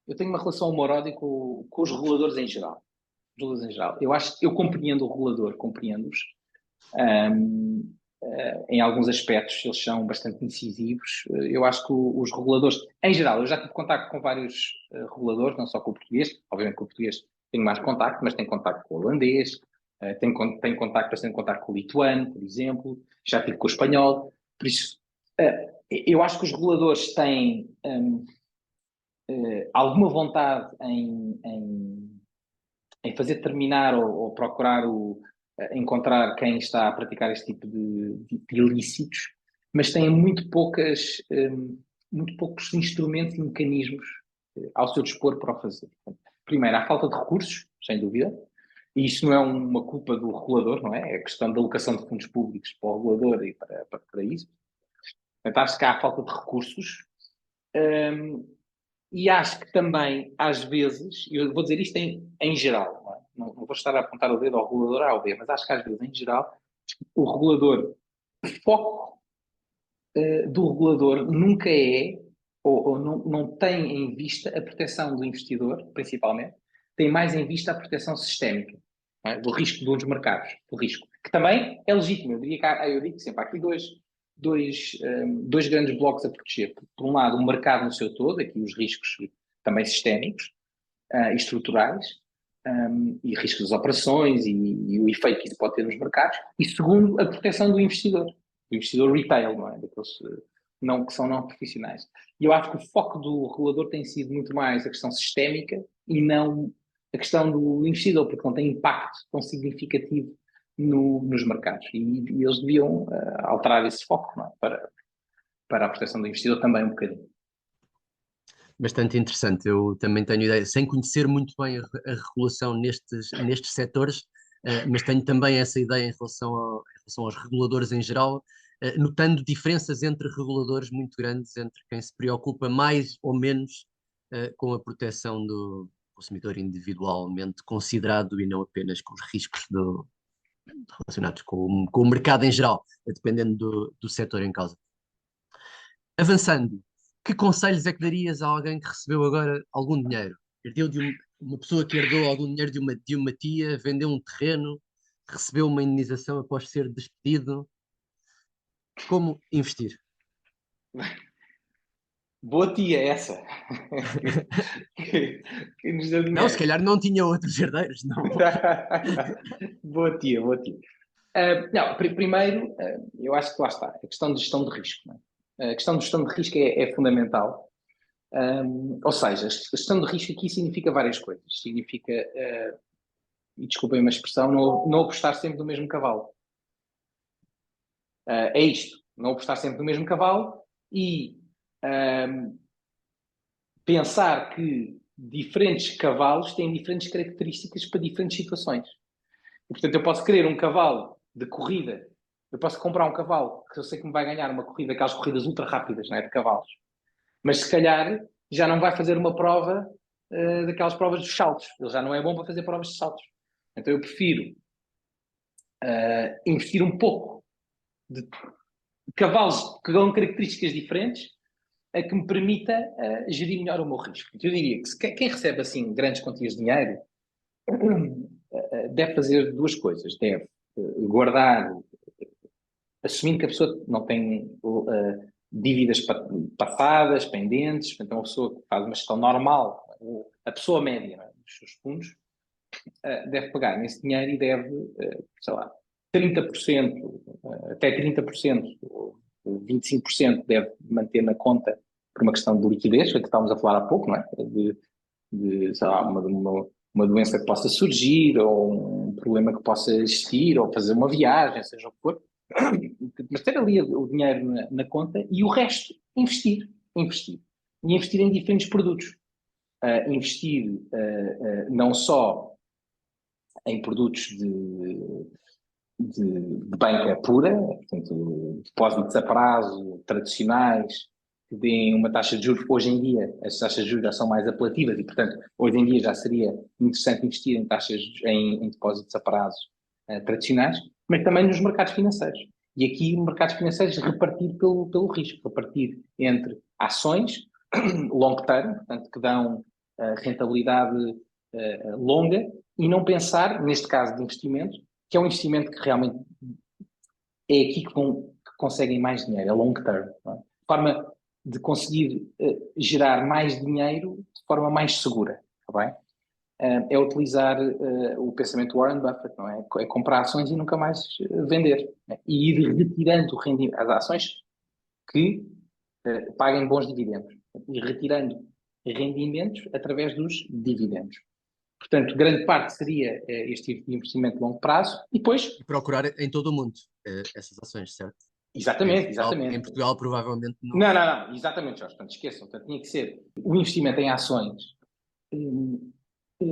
eu tenho uma relação amorosa com os reguladores em geral. Eu compreendo o regulador, compreendo-os. Em alguns aspectos eles são bastante incisivos. Eu acho que os reguladores, em geral, eu já tive contacto com vários reguladores, não só com o português, obviamente com o português tenho mais contacto, mas tenho contacto com o holandês, tenho bastante contacto com o lituano, por exemplo, já tive com o espanhol, por isso eu acho que os reguladores têm alguma vontade em fazer terminar ou procurar encontrar quem está a praticar este tipo de ilícitos, mas têm muito poucos instrumentos e mecanismos ao seu dispor para o fazer. Primeiro, há falta de recursos, sem dúvida, e isso não é uma culpa do regulador, não é? É questão da alocação de fundos públicos para o regulador e para isso. Portanto, acho que há falta de recursos. E acho que também, às vezes, e eu vou dizer isto em geral, não vou estar a apontar o dedo ao regulador A ou B, mas acho que às vezes, em geral, o regulador, o foco do regulador nunca é, ou não tem em vista a proteção do investidor, principalmente, tem mais em vista a proteção sistémica, não é? Do risco dos mercados, do risco, que também é legítimo. Eu digo sempre, há aqui dois grandes blocos a proteger. Por um lado, o mercado no seu todo, aqui os riscos também sistémicos e estruturais, e riscos das operações e o efeito que isso pode ter nos mercados. E segundo, a proteção do investidor retail, não é? Daqueles que são não profissionais. E eu acho que o foco do regulador tem sido muito mais a questão sistémica e não a questão do investidor, porque não tem impacto tão significativo nos mercados. E eles deviam alterar esse foco, não é? para a proteção do investidor também um bocadinho. Bastante interessante. Eu também tenho ideia, sem conhecer muito bem a regulação nestes setores, mas tenho também essa ideia em relação aos reguladores em geral, notando diferenças entre reguladores muito grandes, entre quem se preocupa mais ou menos, com a proteção do consumidor individualmente considerado e não apenas com os riscos relacionados com o mercado em geral, dependendo do setor em causa. Avançando, que conselhos é que darias a alguém que recebeu agora algum dinheiro? Herdeu uma pessoa que herdou algum dinheiro de uma tia, vendeu um terreno, recebeu uma indenização após ser despedido. Como investir? Boa tia essa. que nos deu Não, se dinheiro. calhar não tinha outros herdeiros, não. Boa tia, boa tia. Não, primeiro, eu acho que lá está, a questão de gestão de risco. Não é? A questão de gestão de risco é fundamental. Ou seja, a gestão de risco aqui significa várias coisas. Significa, e desculpem uma expressão, não apostar sempre no mesmo cavalo. É isto, não apostar sempre no mesmo cavalo e pensar que diferentes cavalos têm diferentes características para diferentes situações. E, portanto, eu posso querer um cavalo de corrida, eu posso comprar um cavalo que eu sei que me vai ganhar uma corrida, aquelas corridas ultra rápidas, não é, de cavalos, mas se calhar já não vai fazer uma prova daquelas provas dos saltos. Ele já não é bom para fazer provas de saltos. Então eu prefiro investir um pouco de cavalos que dão características diferentes a que me permita gerir melhor o meu risco. Eu diria que quem recebe assim grandes quantias de dinheiro deve fazer duas coisas. Deve guardar, assumindo que a pessoa não tem dívidas passadas, pendentes, portanto é uma pessoa que faz uma gestão normal, a pessoa média, não é, dos seus fundos, deve pegar nesse dinheiro e deve, sei lá, 30%, até 30%, ou 25% deve manter na conta por uma questão de liquidez, que estávamos a falar há pouco, não é? De sei lá, uma doença que possa surgir, ou um problema que possa existir, ou fazer uma viagem, seja o que for. Mas ter ali o dinheiro na conta e o resto, investir. E investir em diferentes produtos. Investir não só em produtos de banca pura, portanto, depósitos a prazo, tradicionais, que deem uma taxa de juros. Hoje em dia, as taxas de juros já são mais apelativas e, portanto, hoje em dia já seria interessante investir em taxas, em depósitos a prazo tradicionais, mas também nos mercados financeiros. E aqui, mercados financeiros, repartir pelo risco, repartir entre ações, long term, portanto, que dão rentabilidade longa, e não pensar, neste caso de investimento, que é um investimento que realmente é aqui que conseguem mais dinheiro, a long term. Não é? Forma de conseguir gerar mais dinheiro de forma mais segura, está bem? É utilizar o pensamento de Warren Buffett, não é? É comprar ações e nunca mais vender. Né? E ir retirando as ações que paguem bons dividendos. E retirando rendimentos através dos dividendos. Portanto, grande parte seria este tipo de investimento de longo prazo e depois... E procurar em todo o mundo essas ações, certo? Exatamente. Em Portugal provavelmente não. Não, exatamente, Jorge. Portanto, esqueçam. Portanto, tinha que ser o investimento em ações.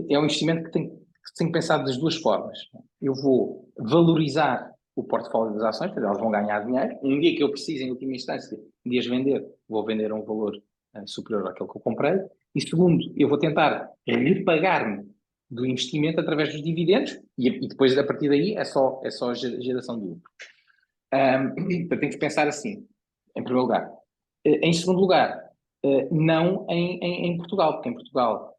É um investimento que tem que pensar das duas formas. Eu vou valorizar o portfólio das ações, porque elas vão ganhar dinheiro. Um dia que eu precise, em última instância, de as vender, vou vender a um valor superior àquele que eu comprei. E segundo, eu vou tentar repagar-me do investimento através dos dividendos e depois, a partir daí, é só geração de lucro. Então, tem que pensar assim, em primeiro lugar. Em segundo lugar, não em Portugal, porque em Portugal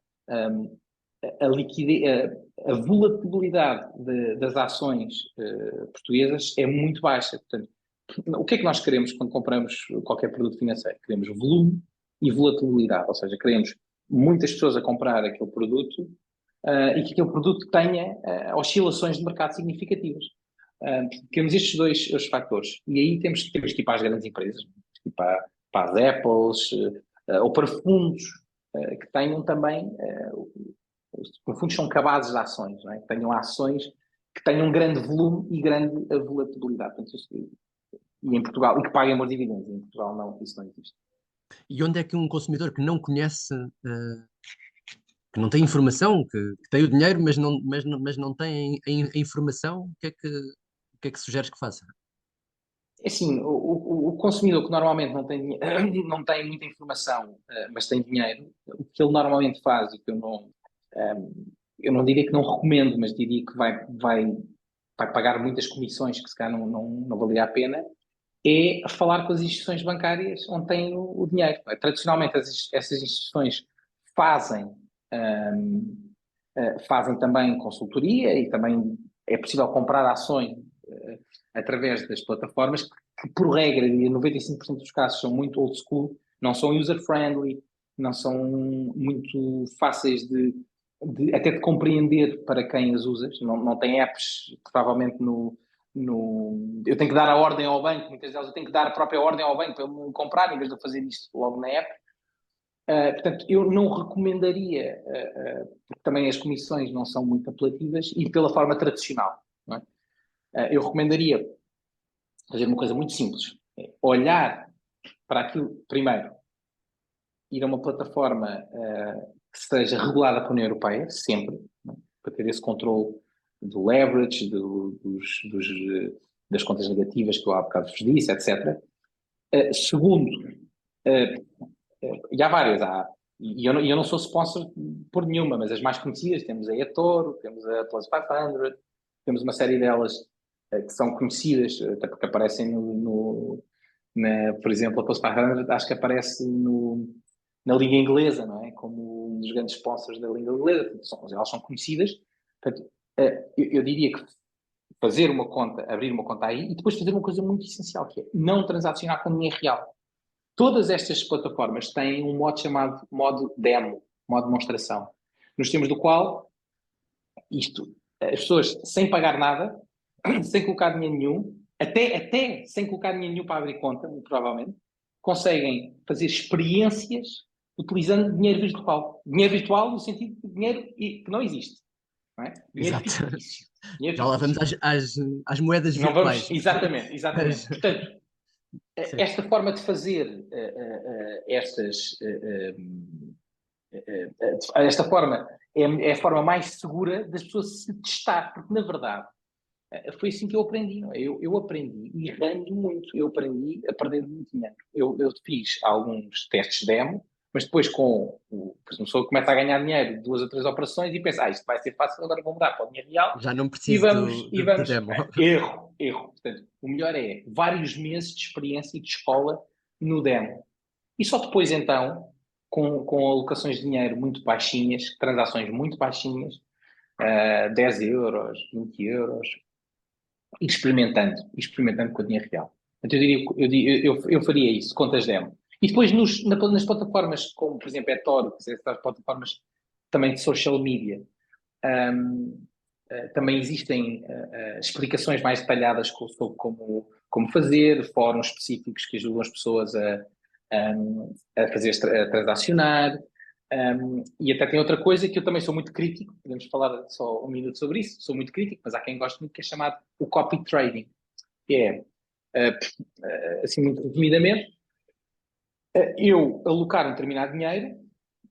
a volatilidade das ações portuguesas é muito baixa. Portanto, o que é que nós queremos quando compramos qualquer produto financeiro? Queremos volume e volatilidade, ou seja, queremos muitas pessoas a comprar aquele produto e que aquele produto tenha oscilações de mercado significativas. Temos estes dois fatores. E aí temos que ir para as grandes empresas, para as Apples, ou para fundos que tenham também, os fundos são cabazes de ações, não é? Que tenham ações que tenham um grande volume e grande volatilidade. Portanto, e em Portugal, e que paguem bons dividendos. Em Portugal não, isso não existe. E onde é que um consumidor que não conhece, que não tem informação, que tem o dinheiro, mas não tem a informação, o que é que sugeres que faça? É assim, o consumidor que normalmente não tem, não tem muita informação, mas tem dinheiro, o que ele normalmente faz, e que eu não diria que não recomendo, mas diria que vai pagar muitas comissões que se calhar não valia a pena, é falar com as instituições bancárias onde tem o dinheiro. Tradicionalmente, essas instituições fazem, fazem também consultoria e também é possível comprar ações através das plataformas que, por regra, e 95% dos casos são muito old school, não são user-friendly, não são muito fáceis até de compreender para quem as usa. Não tem apps, provavelmente, eu tenho que dar a ordem ao banco, muitas vezes eu tenho que dar a própria ordem ao banco para ele me comprar, em vez de eu fazer isto logo na app. Portanto, eu não recomendaria, porque também as comissões não são muito apelativas, e pela forma tradicional. Não é? Eu recomendaria fazer uma coisa muito simples. É olhar para aquilo, primeiro, ir a uma plataforma que seja regulada pela União Europeia, sempre, não é? Para ter esse controle do leverage, das contas negativas que eu há bocado vos disse, etc. Segundo, e há várias, e eu não sou sponsor por nenhuma, mas as mais conhecidas, temos a eToro, temos a Plus 500, temos uma série delas que são conhecidas, até porque aparecem por exemplo, a Plus 500 acho que aparece na Liga Inglesa, não é? Como um dos grandes sponsors da Liga Inglesa, elas são conhecidas. Portanto, eu diria que fazer uma conta, abrir uma conta aí, e depois fazer uma coisa muito essencial, que é não transacionar com dinheiro real. Todas estas plataformas têm um modo chamado modo demo, modo demonstração, nos termos do qual as pessoas, sem pagar nada, sem colocar dinheiro nenhum, até sem colocar dinheiro nenhum para abrir conta, provavelmente, conseguem fazer experiências utilizando dinheiro virtual. Dinheiro virtual no sentido de dinheiro que não existe. Não é? Dinheiro Exato. fictício. Dinheiro Já lá vamos fictício. às moedas Não virtuais. vamos, exatamente. Portanto, Sim. esta forma de fazer esta forma é a forma mais segura das pessoas se testar, porque na verdade foi assim que eu aprendi. Não é? Eu aprendi errando muito, eu aprendi a perder muito dinheiro. Eu fiz alguns testes demo, mas depois uma pessoa começa a ganhar dinheiro de 2 ou 3 operações e pensa, isto vai ser fácil, agora vou mudar para o dinheiro real Já não e preciso vamos, e do vamos. demo. Erro. Portanto, o melhor é vários meses de experiência e de escola no demo. E só depois, então, com alocações de dinheiro muito baixinhas, transações muito baixinhas, 10 euros, 20 euros, ir experimentando com o dinheiro real. Então, eu faria isso, contas demo. E depois nas plataformas como, por exemplo, a eToro, que são as plataformas também de social media, também existem explicações mais detalhadas sobre como fazer, fóruns específicos que ajudam as pessoas a fazer, a transacionar. E até tem outra coisa que eu também sou muito crítico, podemos falar só um minuto sobre isso, sou muito crítico, mas há quem goste muito, que é chamado o copy trading, que é, assim muito resumidamente, eu alocar um determinado dinheiro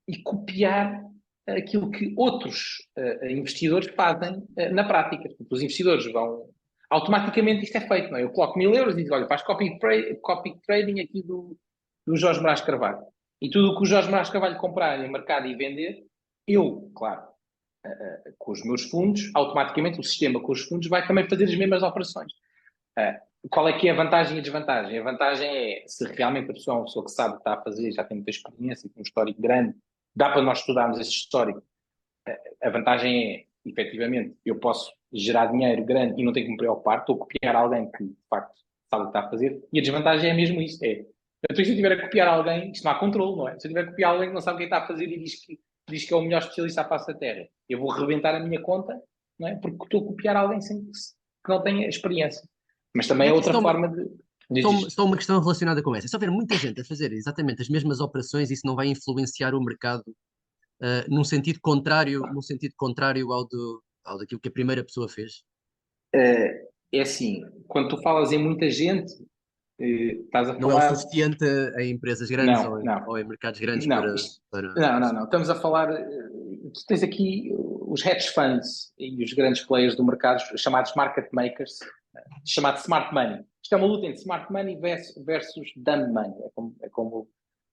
e copiar aquilo que outros investidores fazem na prática. Portanto, os investidores vão... Automaticamente isto é feito, não é? Eu coloco 1000 euros e digo, olha, faz copy trading aqui do Jorge Brás Carvalho. E tudo o que o Jorge Brás Carvalho comprar em mercado e vender, eu, claro, com os meus fundos, automaticamente o sistema com os fundos vai também fazer as mesmas operações. Qual é que é a vantagem e a desvantagem? A vantagem é, se realmente a pessoa é uma pessoa que sabe o que está a fazer, já tem muita experiência, tem um histórico grande, dá para nós estudarmos esse histórico. A vantagem é, efetivamente, eu posso gerar dinheiro grande e não tenho que me preocupar, estou a copiar alguém que, de facto, sabe o que está a fazer. E a desvantagem é mesmo isso, se eu estiver a copiar alguém, isto não há controle, não é? Se eu estiver a copiar alguém que não sabe o que está a fazer e diz que é o melhor especialista à face da Terra, eu vou rebentar a minha conta, não é? Porque estou a copiar alguém que não tenha experiência. Mas também E é aqui outra forma de... só uma questão relacionada com essa. Se houver muita gente a fazer exatamente as mesmas operações, isso não vai influenciar o mercado num sentido contrário ao daquilo que a primeira pessoa fez? É assim, quando tu falas em muita gente, Estás a Não é o falar. suficiente em empresas grandes Não, não, ou em mercados grandes não, para... não. Estamos a falar. Tu tens aqui os hedge funds e os grandes players do mercado, chamados market makers, chamado smart money. Isto é uma luta entre smart money versus dumb money.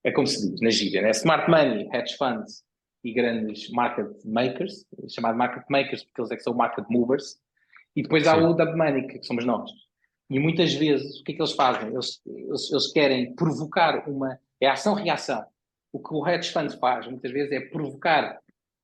É como se diz na gíria, né? Smart money, hedge funds e grandes market makers, chamado market makers porque eles é que são market movers. E depois há Sim. o dumb money, que somos nós. E muitas vezes, o que é que eles fazem? Eles querem provocar uma... É ação-reação. O que o hedge fund faz, muitas vezes, é provocar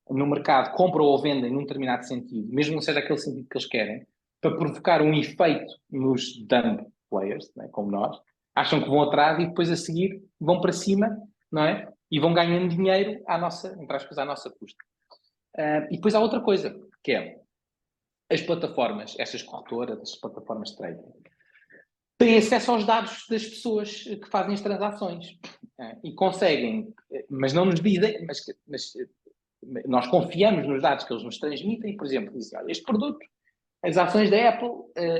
no mercado, compra ou vendem num determinado sentido, mesmo não seja aquele sentido que eles querem, para provocar um efeito nos dumb players, né, como nós, acham que vão atrás e depois a seguir vão para cima, não é? E vão ganhando dinheiro à nossa, entre aspas, à nossa custa. E depois há outra coisa, que é as plataformas, estas corretoras, as plataformas de trading, têm acesso aos dados das pessoas que fazem as transações e conseguem, mas não nos dizem, mas nós confiamos nos dados que eles nos transmitem, por exemplo, dizem, olha, este produto, as ações da Apple,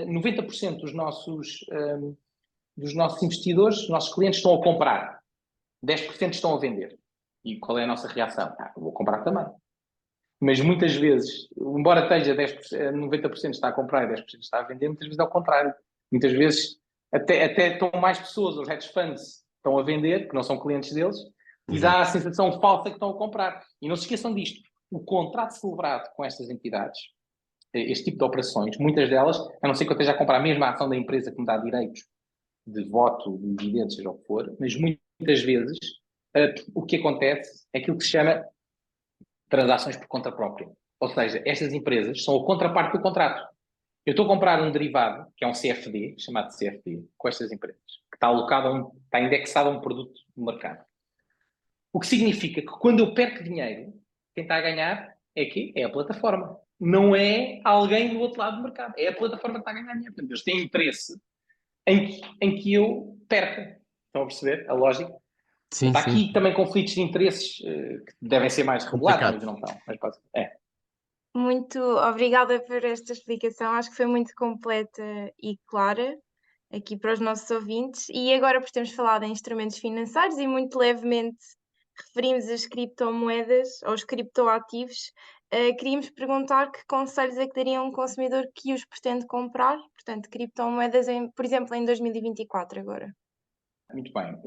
90% dos nossos investidores, dos nossos clientes estão a comprar, 10% estão a vender. E qual é a nossa reação? Eu vou comprar também. Mas muitas vezes, embora esteja 10%, 90% está a comprar e 10% está a vender, muitas vezes é o contrário. Muitas vezes até estão mais pessoas, os hedge funds estão a vender, que não são clientes deles, e dá a sensação falsa que estão a comprar. E não se esqueçam disto, o contrato celebrado com estas entidades, este tipo de operações, muitas delas, a não ser que eu esteja a comprar a mesma ação da empresa que me dá direitos de voto, de dividendos, seja o que for, mas muitas vezes o que acontece é aquilo que se chama transações por conta própria. Ou seja, estas empresas são a contraparte do contrato. Eu estou a comprar um derivado, que é um CFD, chamado CFD, com estas empresas, que está indexado a um produto do mercado. O que significa que quando eu perco dinheiro, quem está a ganhar é a plataforma. Não é alguém do outro lado do mercado. É a plataforma que está a ganhar dinheiro. Portanto, eles têm interesse em que eu perca. Estão a perceber a lógica? Sim, Está sim. aqui também conflitos de interesses que devem ser mais regulados, mas não estão. Mas Muito obrigada por esta explicação, acho que foi muito completa e clara aqui para os nossos ouvintes. E agora, por termos falado em instrumentos financeiros e muito levemente referimos as criptomoedas ou os criptoativos, queríamos perguntar que conselhos é que daria a um consumidor que os pretende comprar, portanto, criptomoedas, por exemplo, em 2024 agora. Muito bem.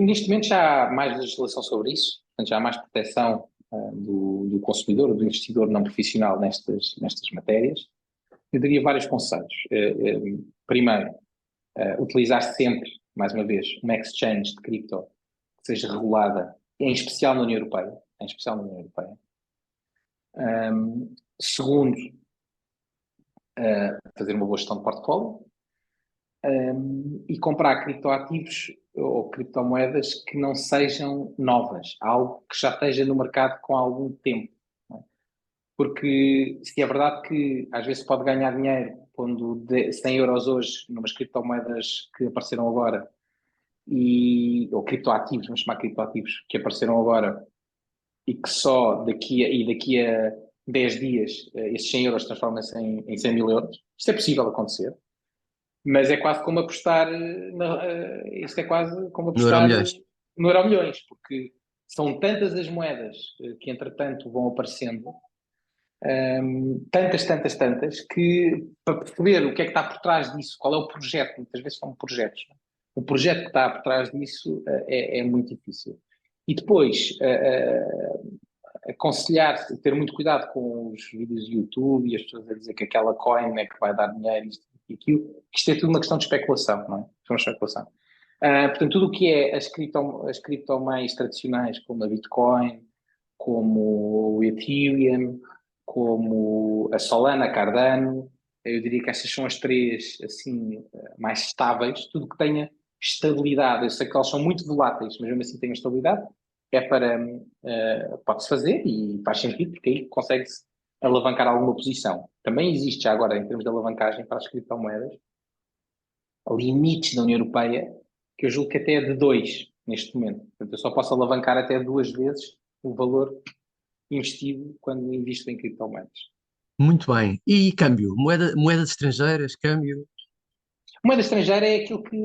Neste momento já há mais legislação sobre isso, portanto, já há mais proteção do consumidor, do investidor não profissional nestas matérias. Eu daria vários conselhos. Primeiro, utilizar sempre, mais uma vez, uma exchange de cripto que seja regulada, em especial na União Europeia. Segundo, fazer uma boa gestão de portfólio. E comprar criptoativos ou criptomoedas que não sejam novas, algo que já esteja no mercado com algum tempo. Não é? Porque se é verdade que às vezes pode ganhar dinheiro pondo 100 euros hoje numas criptomoedas que apareceram agora, ou criptoativos, vamos chamar criptoativos, que apareceram agora e que só daqui a 10 dias esses 100 euros transformam-se em 100 mil euros. Isto é possível acontecer. Mas é quase como apostar, isto é quase como No apostar Euromilhões. no Euromilhões, porque são tantas as moedas que entretanto vão aparecendo, tantas, que para perceber o que é que está por trás disso, qual é o projeto, muitas vezes são projetos, não é? O projeto que está por trás disso é muito difícil. E depois, aconselhar, ter muito cuidado com os vídeos de YouTube e as pessoas a dizer que aquela coin é que vai dar dinheiro e aquilo, que isto é tudo uma questão de especulação, não é? É uma especulação. Portanto, tudo o que é as criptomeios tradicionais, como a Bitcoin, como o Ethereum, como a Solana, a Cardano, eu diria que estas são as três, assim, mais estáveis. Tudo que tenha estabilidade, eu sei que elas são muito voláteis, mas mesmo assim têm estabilidade, pode-se fazer e faz sentido, porque aí consegue-se alavancar alguma posição. Também existe já agora, em termos de alavancagem para as criptomoedas, limites da União Europeia, que eu julgo que até é de 2 neste momento. Portanto, eu só posso alavancar até 2 vezes o valor investido quando invisto em criptomoedas. Muito bem. E câmbio? Moedas estrangeiras, câmbio? Moeda estrangeira é aquilo que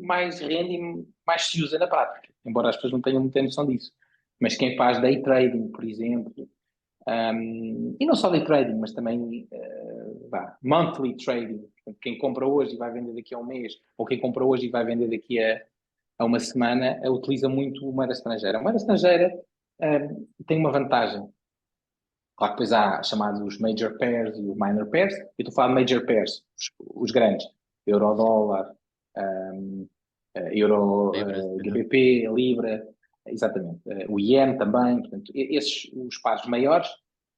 mais rende e mais se usa na prática, embora as pessoas não tenham muita noção disso. Mas quem faz day trading, por exemplo, e não só day trading, mas também monthly trading, portanto, quem compra hoje e vai vender daqui a um mês, ou quem compra hoje e vai vender daqui a uma semana, utiliza muito moeda estrangeira. A moeda estrangeira tem uma vantagem. Claro que depois há chamados major pairs e os minor pairs. Eu estou a falar de major pairs, os grandes. Euro, dólar, euro, GBP, Libra, exatamente. O Yen também. Portanto, esses, os pares maiores,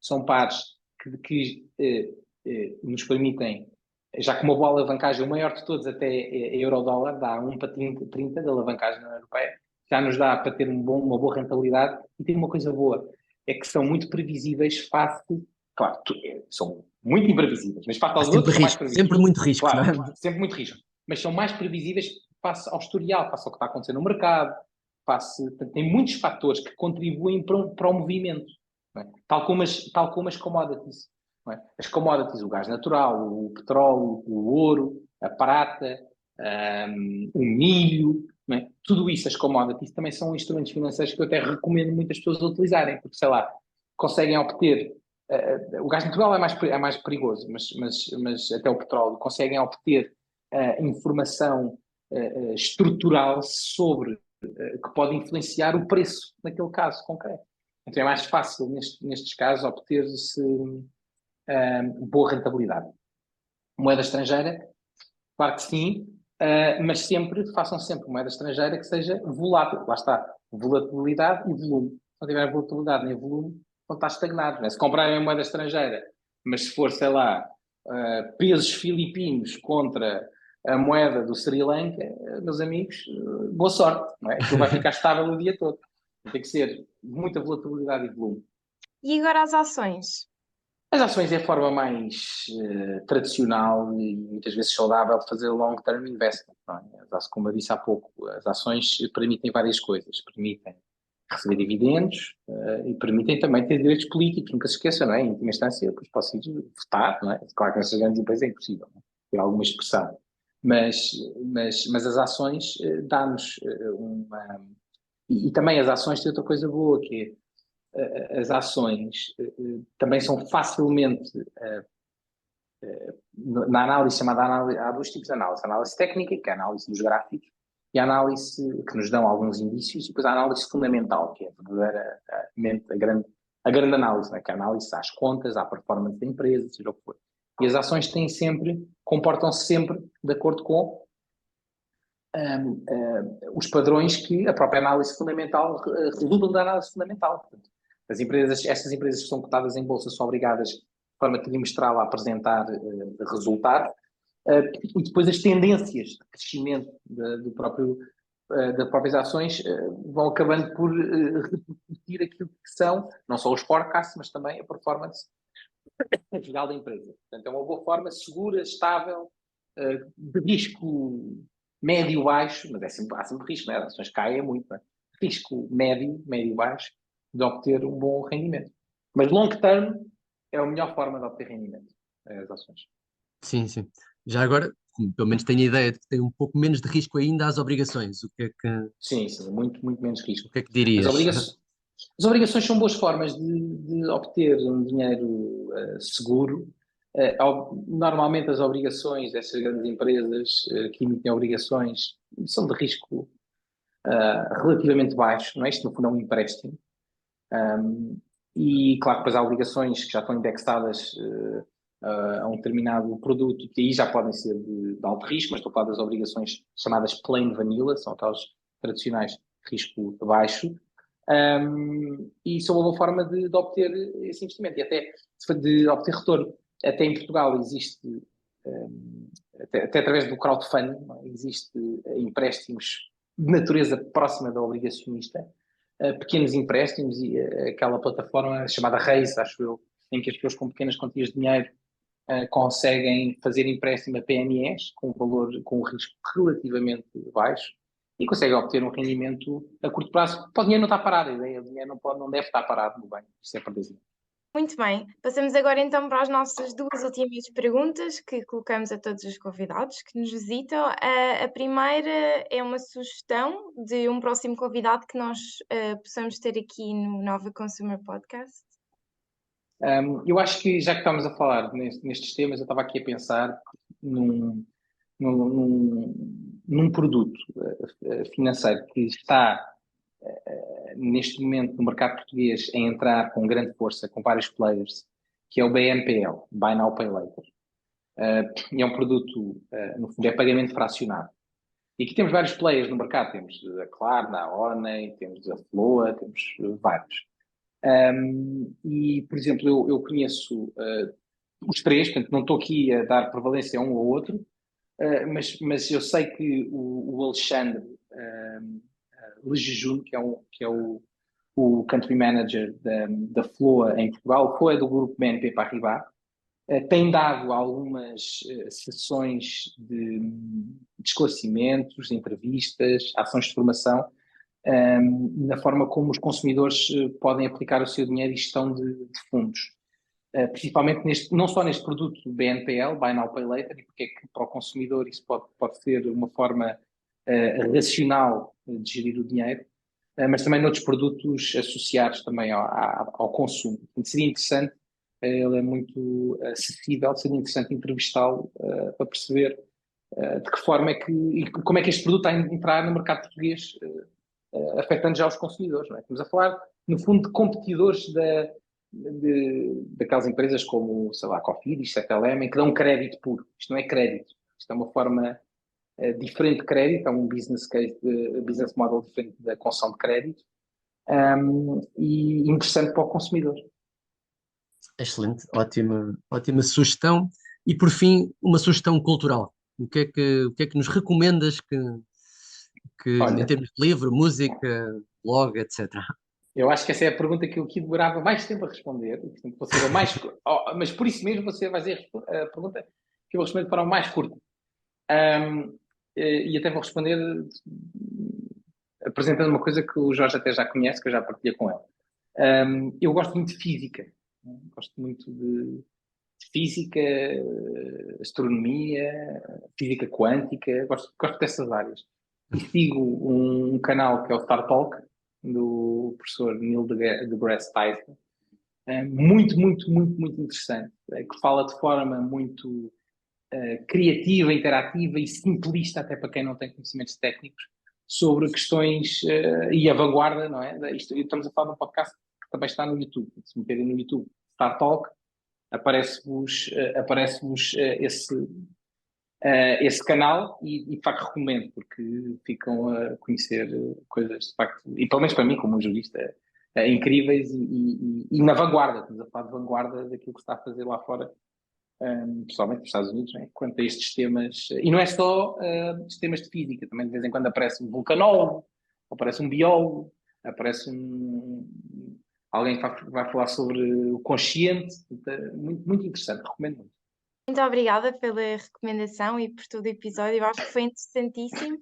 são pares que nos permitem, já com uma boa alavancagem, o maior de todos até é euro-dólar, dá 1 para 30 de alavancagem na europeia, já nos dá para ter uma boa rentabilidade. E tem uma coisa boa, é que são muito previsíveis face, claro, são muito imprevisíveis, mas face aos outros são mais previsíveis. Sempre muito risco, claro, não é? sempre muito risco, mas são mais previsíveis face ao historial, face ao que está acontecendo no mercado, tem muitos fatores que contribuem para o movimento, não é? Tal como as commodities, não é? As commodities, o gás natural, o petróleo, o ouro, a prata, o milho, não é? Tudo isso, as commodities, também são instrumentos financeiros que eu até recomendo muitas pessoas a utilizarem, porque, sei lá, conseguem obter, o gás natural é mais perigoso, mas até o petróleo, conseguem obter informação estrutural sobre, que pode influenciar o preço naquele caso concreto. Então é mais fácil, nestes casos, obter-se boa rentabilidade. Moeda estrangeira, claro que sim, mas façam sempre moeda estrangeira que seja volátil. Lá está, volatilidade e volume. Se não tiver volatilidade nem volume, vão estar estagnados. Né? Se comprarem moeda estrangeira, mas se for, sei lá, pesos filipinos contra a moeda do Sri Lanka, meus amigos, boa sorte. Não é? Aquilo vai ficar estável o dia todo. Tem que ser muita volatilidade e volume. E agora as ações? As ações é a forma mais tradicional e muitas vezes saudável de fazer long-term investment. Não é? Como eu disse há pouco, as ações permitem várias coisas. Permitem receber dividendos e permitem também ter direitos políticos. Nunca se esqueça, não é? Em última instância, depois posso ir votar, não é? Claro que nessas grandes empresas é impossível, não é? Ter alguma expressão. Mas as ações dá-nos uma... E também as ações têm outra coisa boa, que é as ações também são facilmente, na análise chamada análise, há dois tipos de análise: a análise técnica, que é a análise dos gráficos, e a análise que nos dão alguns indícios, e depois a análise fundamental, que é verdadeiramente a grande análise, né? Que é a análise às contas, à performance da empresa, seja o que for. E as ações comportam-se sempre de acordo com os padrões que a própria análise fundamental resultam da análise fundamental. Portanto, estas empresas que são cotadas em bolsa são obrigadas, de forma trimestral, a apresentar resultado, e depois as tendências de crescimento das próprias ações vão acabando por repetir aquilo que são, não só os forecasts, mas também a performance geral da empresa. Portanto, é uma boa forma segura, estável, de risco médio-baixo, mas há sempre risco, né? As ações caem muito, né? Risco médio-baixo, de obter um bom rendimento. Mas long term é a melhor forma de obter rendimento, as ações. Sim, sim. Já agora, pelo menos tenho a ideia de que tem um pouco menos de risco ainda às obrigações. O que é que... Sim, muito, muito menos risco. O que é que dirias? As obrigações são boas formas de obter um dinheiro seguro. Normalmente as obrigações dessas grandes empresas que emitem obrigações são de risco relativamente baixo, não é? Isto no fundo é um empréstimo. E claro que depois há obrigações que já estão indexadas a um determinado produto, que aí já podem ser de alto risco, mas estou a falar das obrigações chamadas plain vanilla, são aquelas tradicionais de risco baixo, e são uma boa forma de obter esse investimento e até de obter retorno. Até em Portugal existe, até através do crowdfunding, existe empréstimos de natureza próxima da obrigacionista, pequenos empréstimos, e aquela plataforma chamada Raise, acho eu, em que as pessoas com pequenas quantias de dinheiro conseguem fazer empréstimo a PMEs com um risco relativamente baixo e conseguem obter um rendimento a curto prazo. O dinheiro não está parado, a ideia, o dinheiro não deve estar parado no banco, isso é perder dinheiro. Muito bem, passamos agora então para as nossas duas últimas perguntas que colocamos a todos os convidados que nos visitam. A primeira é uma sugestão de um próximo convidado que nós possamos ter aqui no Nova Consumer Podcast. Eu acho que, já que estamos a falar nestes temas, eu estava aqui a pensar num produto financeiro que está neste momento no mercado português a entrar com grande força, com vários players, que é o BNPL, Buy Now Pay Later. E é um produto, no fundo, é pagamento fracionado. E aqui temos vários players no mercado, temos a Klarna, a Honey, temos a Floa, temos vários. E, por exemplo, eu conheço os três, portanto não estou aqui a dar prevalência a um ou outro, mas eu sei que o Alexandre Lejeune, que é o Country Manager da Floa em Portugal, foi do grupo BNP Paribas, tem dado algumas sessões de esclarecimentos, de entrevistas, ações de formação, na forma como os consumidores podem aplicar o seu dinheiro e gestão de fundos. Principalmente não só neste produto BNPL, Buy Now Pay Later, e porque é que para o consumidor isso pode ser uma forma racional de gerir o dinheiro, mas também noutros produtos associados também ao consumo. Então, seria interessante, ele é muito acessível, seria interessante entrevistá-lo para perceber de que forma é que, e como é que este produto está a entrar no mercado português, afetando já os consumidores. Não é? Estamos a falar, no fundo, de competidores daquelas empresas como, sei lá, Cofidis, 7LM, que dão crédito puro. Isto não é crédito. Isto é uma forma diferente de crédito, é um business case, business model diferente da concessão de crédito, e interessante para o consumidor. Excelente, ótima sugestão. E por fim, uma sugestão cultural. O que é que nos recomendas que Olha, em termos de livro, música, blog, etc. eu acho que essa é a pergunta que eu aqui demorava mais tempo a responder, portanto, vou ser mas por isso mesmo você vai fazer a pergunta que eu vou responder para o mais curto. E até vou responder apresentando uma coisa que o Jorge até já conhece, que eu já partilhei com ele. Eu gosto muito de física, gosto muito de física, astronomia, física quântica, gosto dessas áreas. E sigo um canal que é o Star Talk, do professor Neil deGrasse Tyson, muito, muito, muito, muito interessante, que fala de forma muito criativa, interativa e simplista, até para quem não tem conhecimentos técnicos, sobre questões e a vanguarda, não é? Estamos a falar de um podcast que também está no YouTube. Se meterem no YouTube Star Talk, aparece-vos esse canal e de facto recomendo, porque ficam a conhecer coisas de facto, e pelo menos para mim, como um jurista, incríveis e na vanguarda. Estamos a falar de vanguarda daquilo que se está a fazer lá fora, principalmente nos Estados Unidos, né? Quanto a estes temas. E não é só temas de física, também de vez em quando aparece um vulcanólogo, aparece um biólogo, aparece alguém que vai falar sobre o consciente. Muito, muito interessante, recomendo muito. Muito obrigada pela recomendação e por todo o episódio, eu acho que foi interessantíssimo.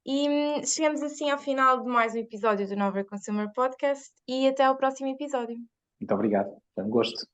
E chegamos assim ao final de mais um episódio do Nova Consumer Podcast e até ao próximo episódio. Muito obrigado, foi um gosto.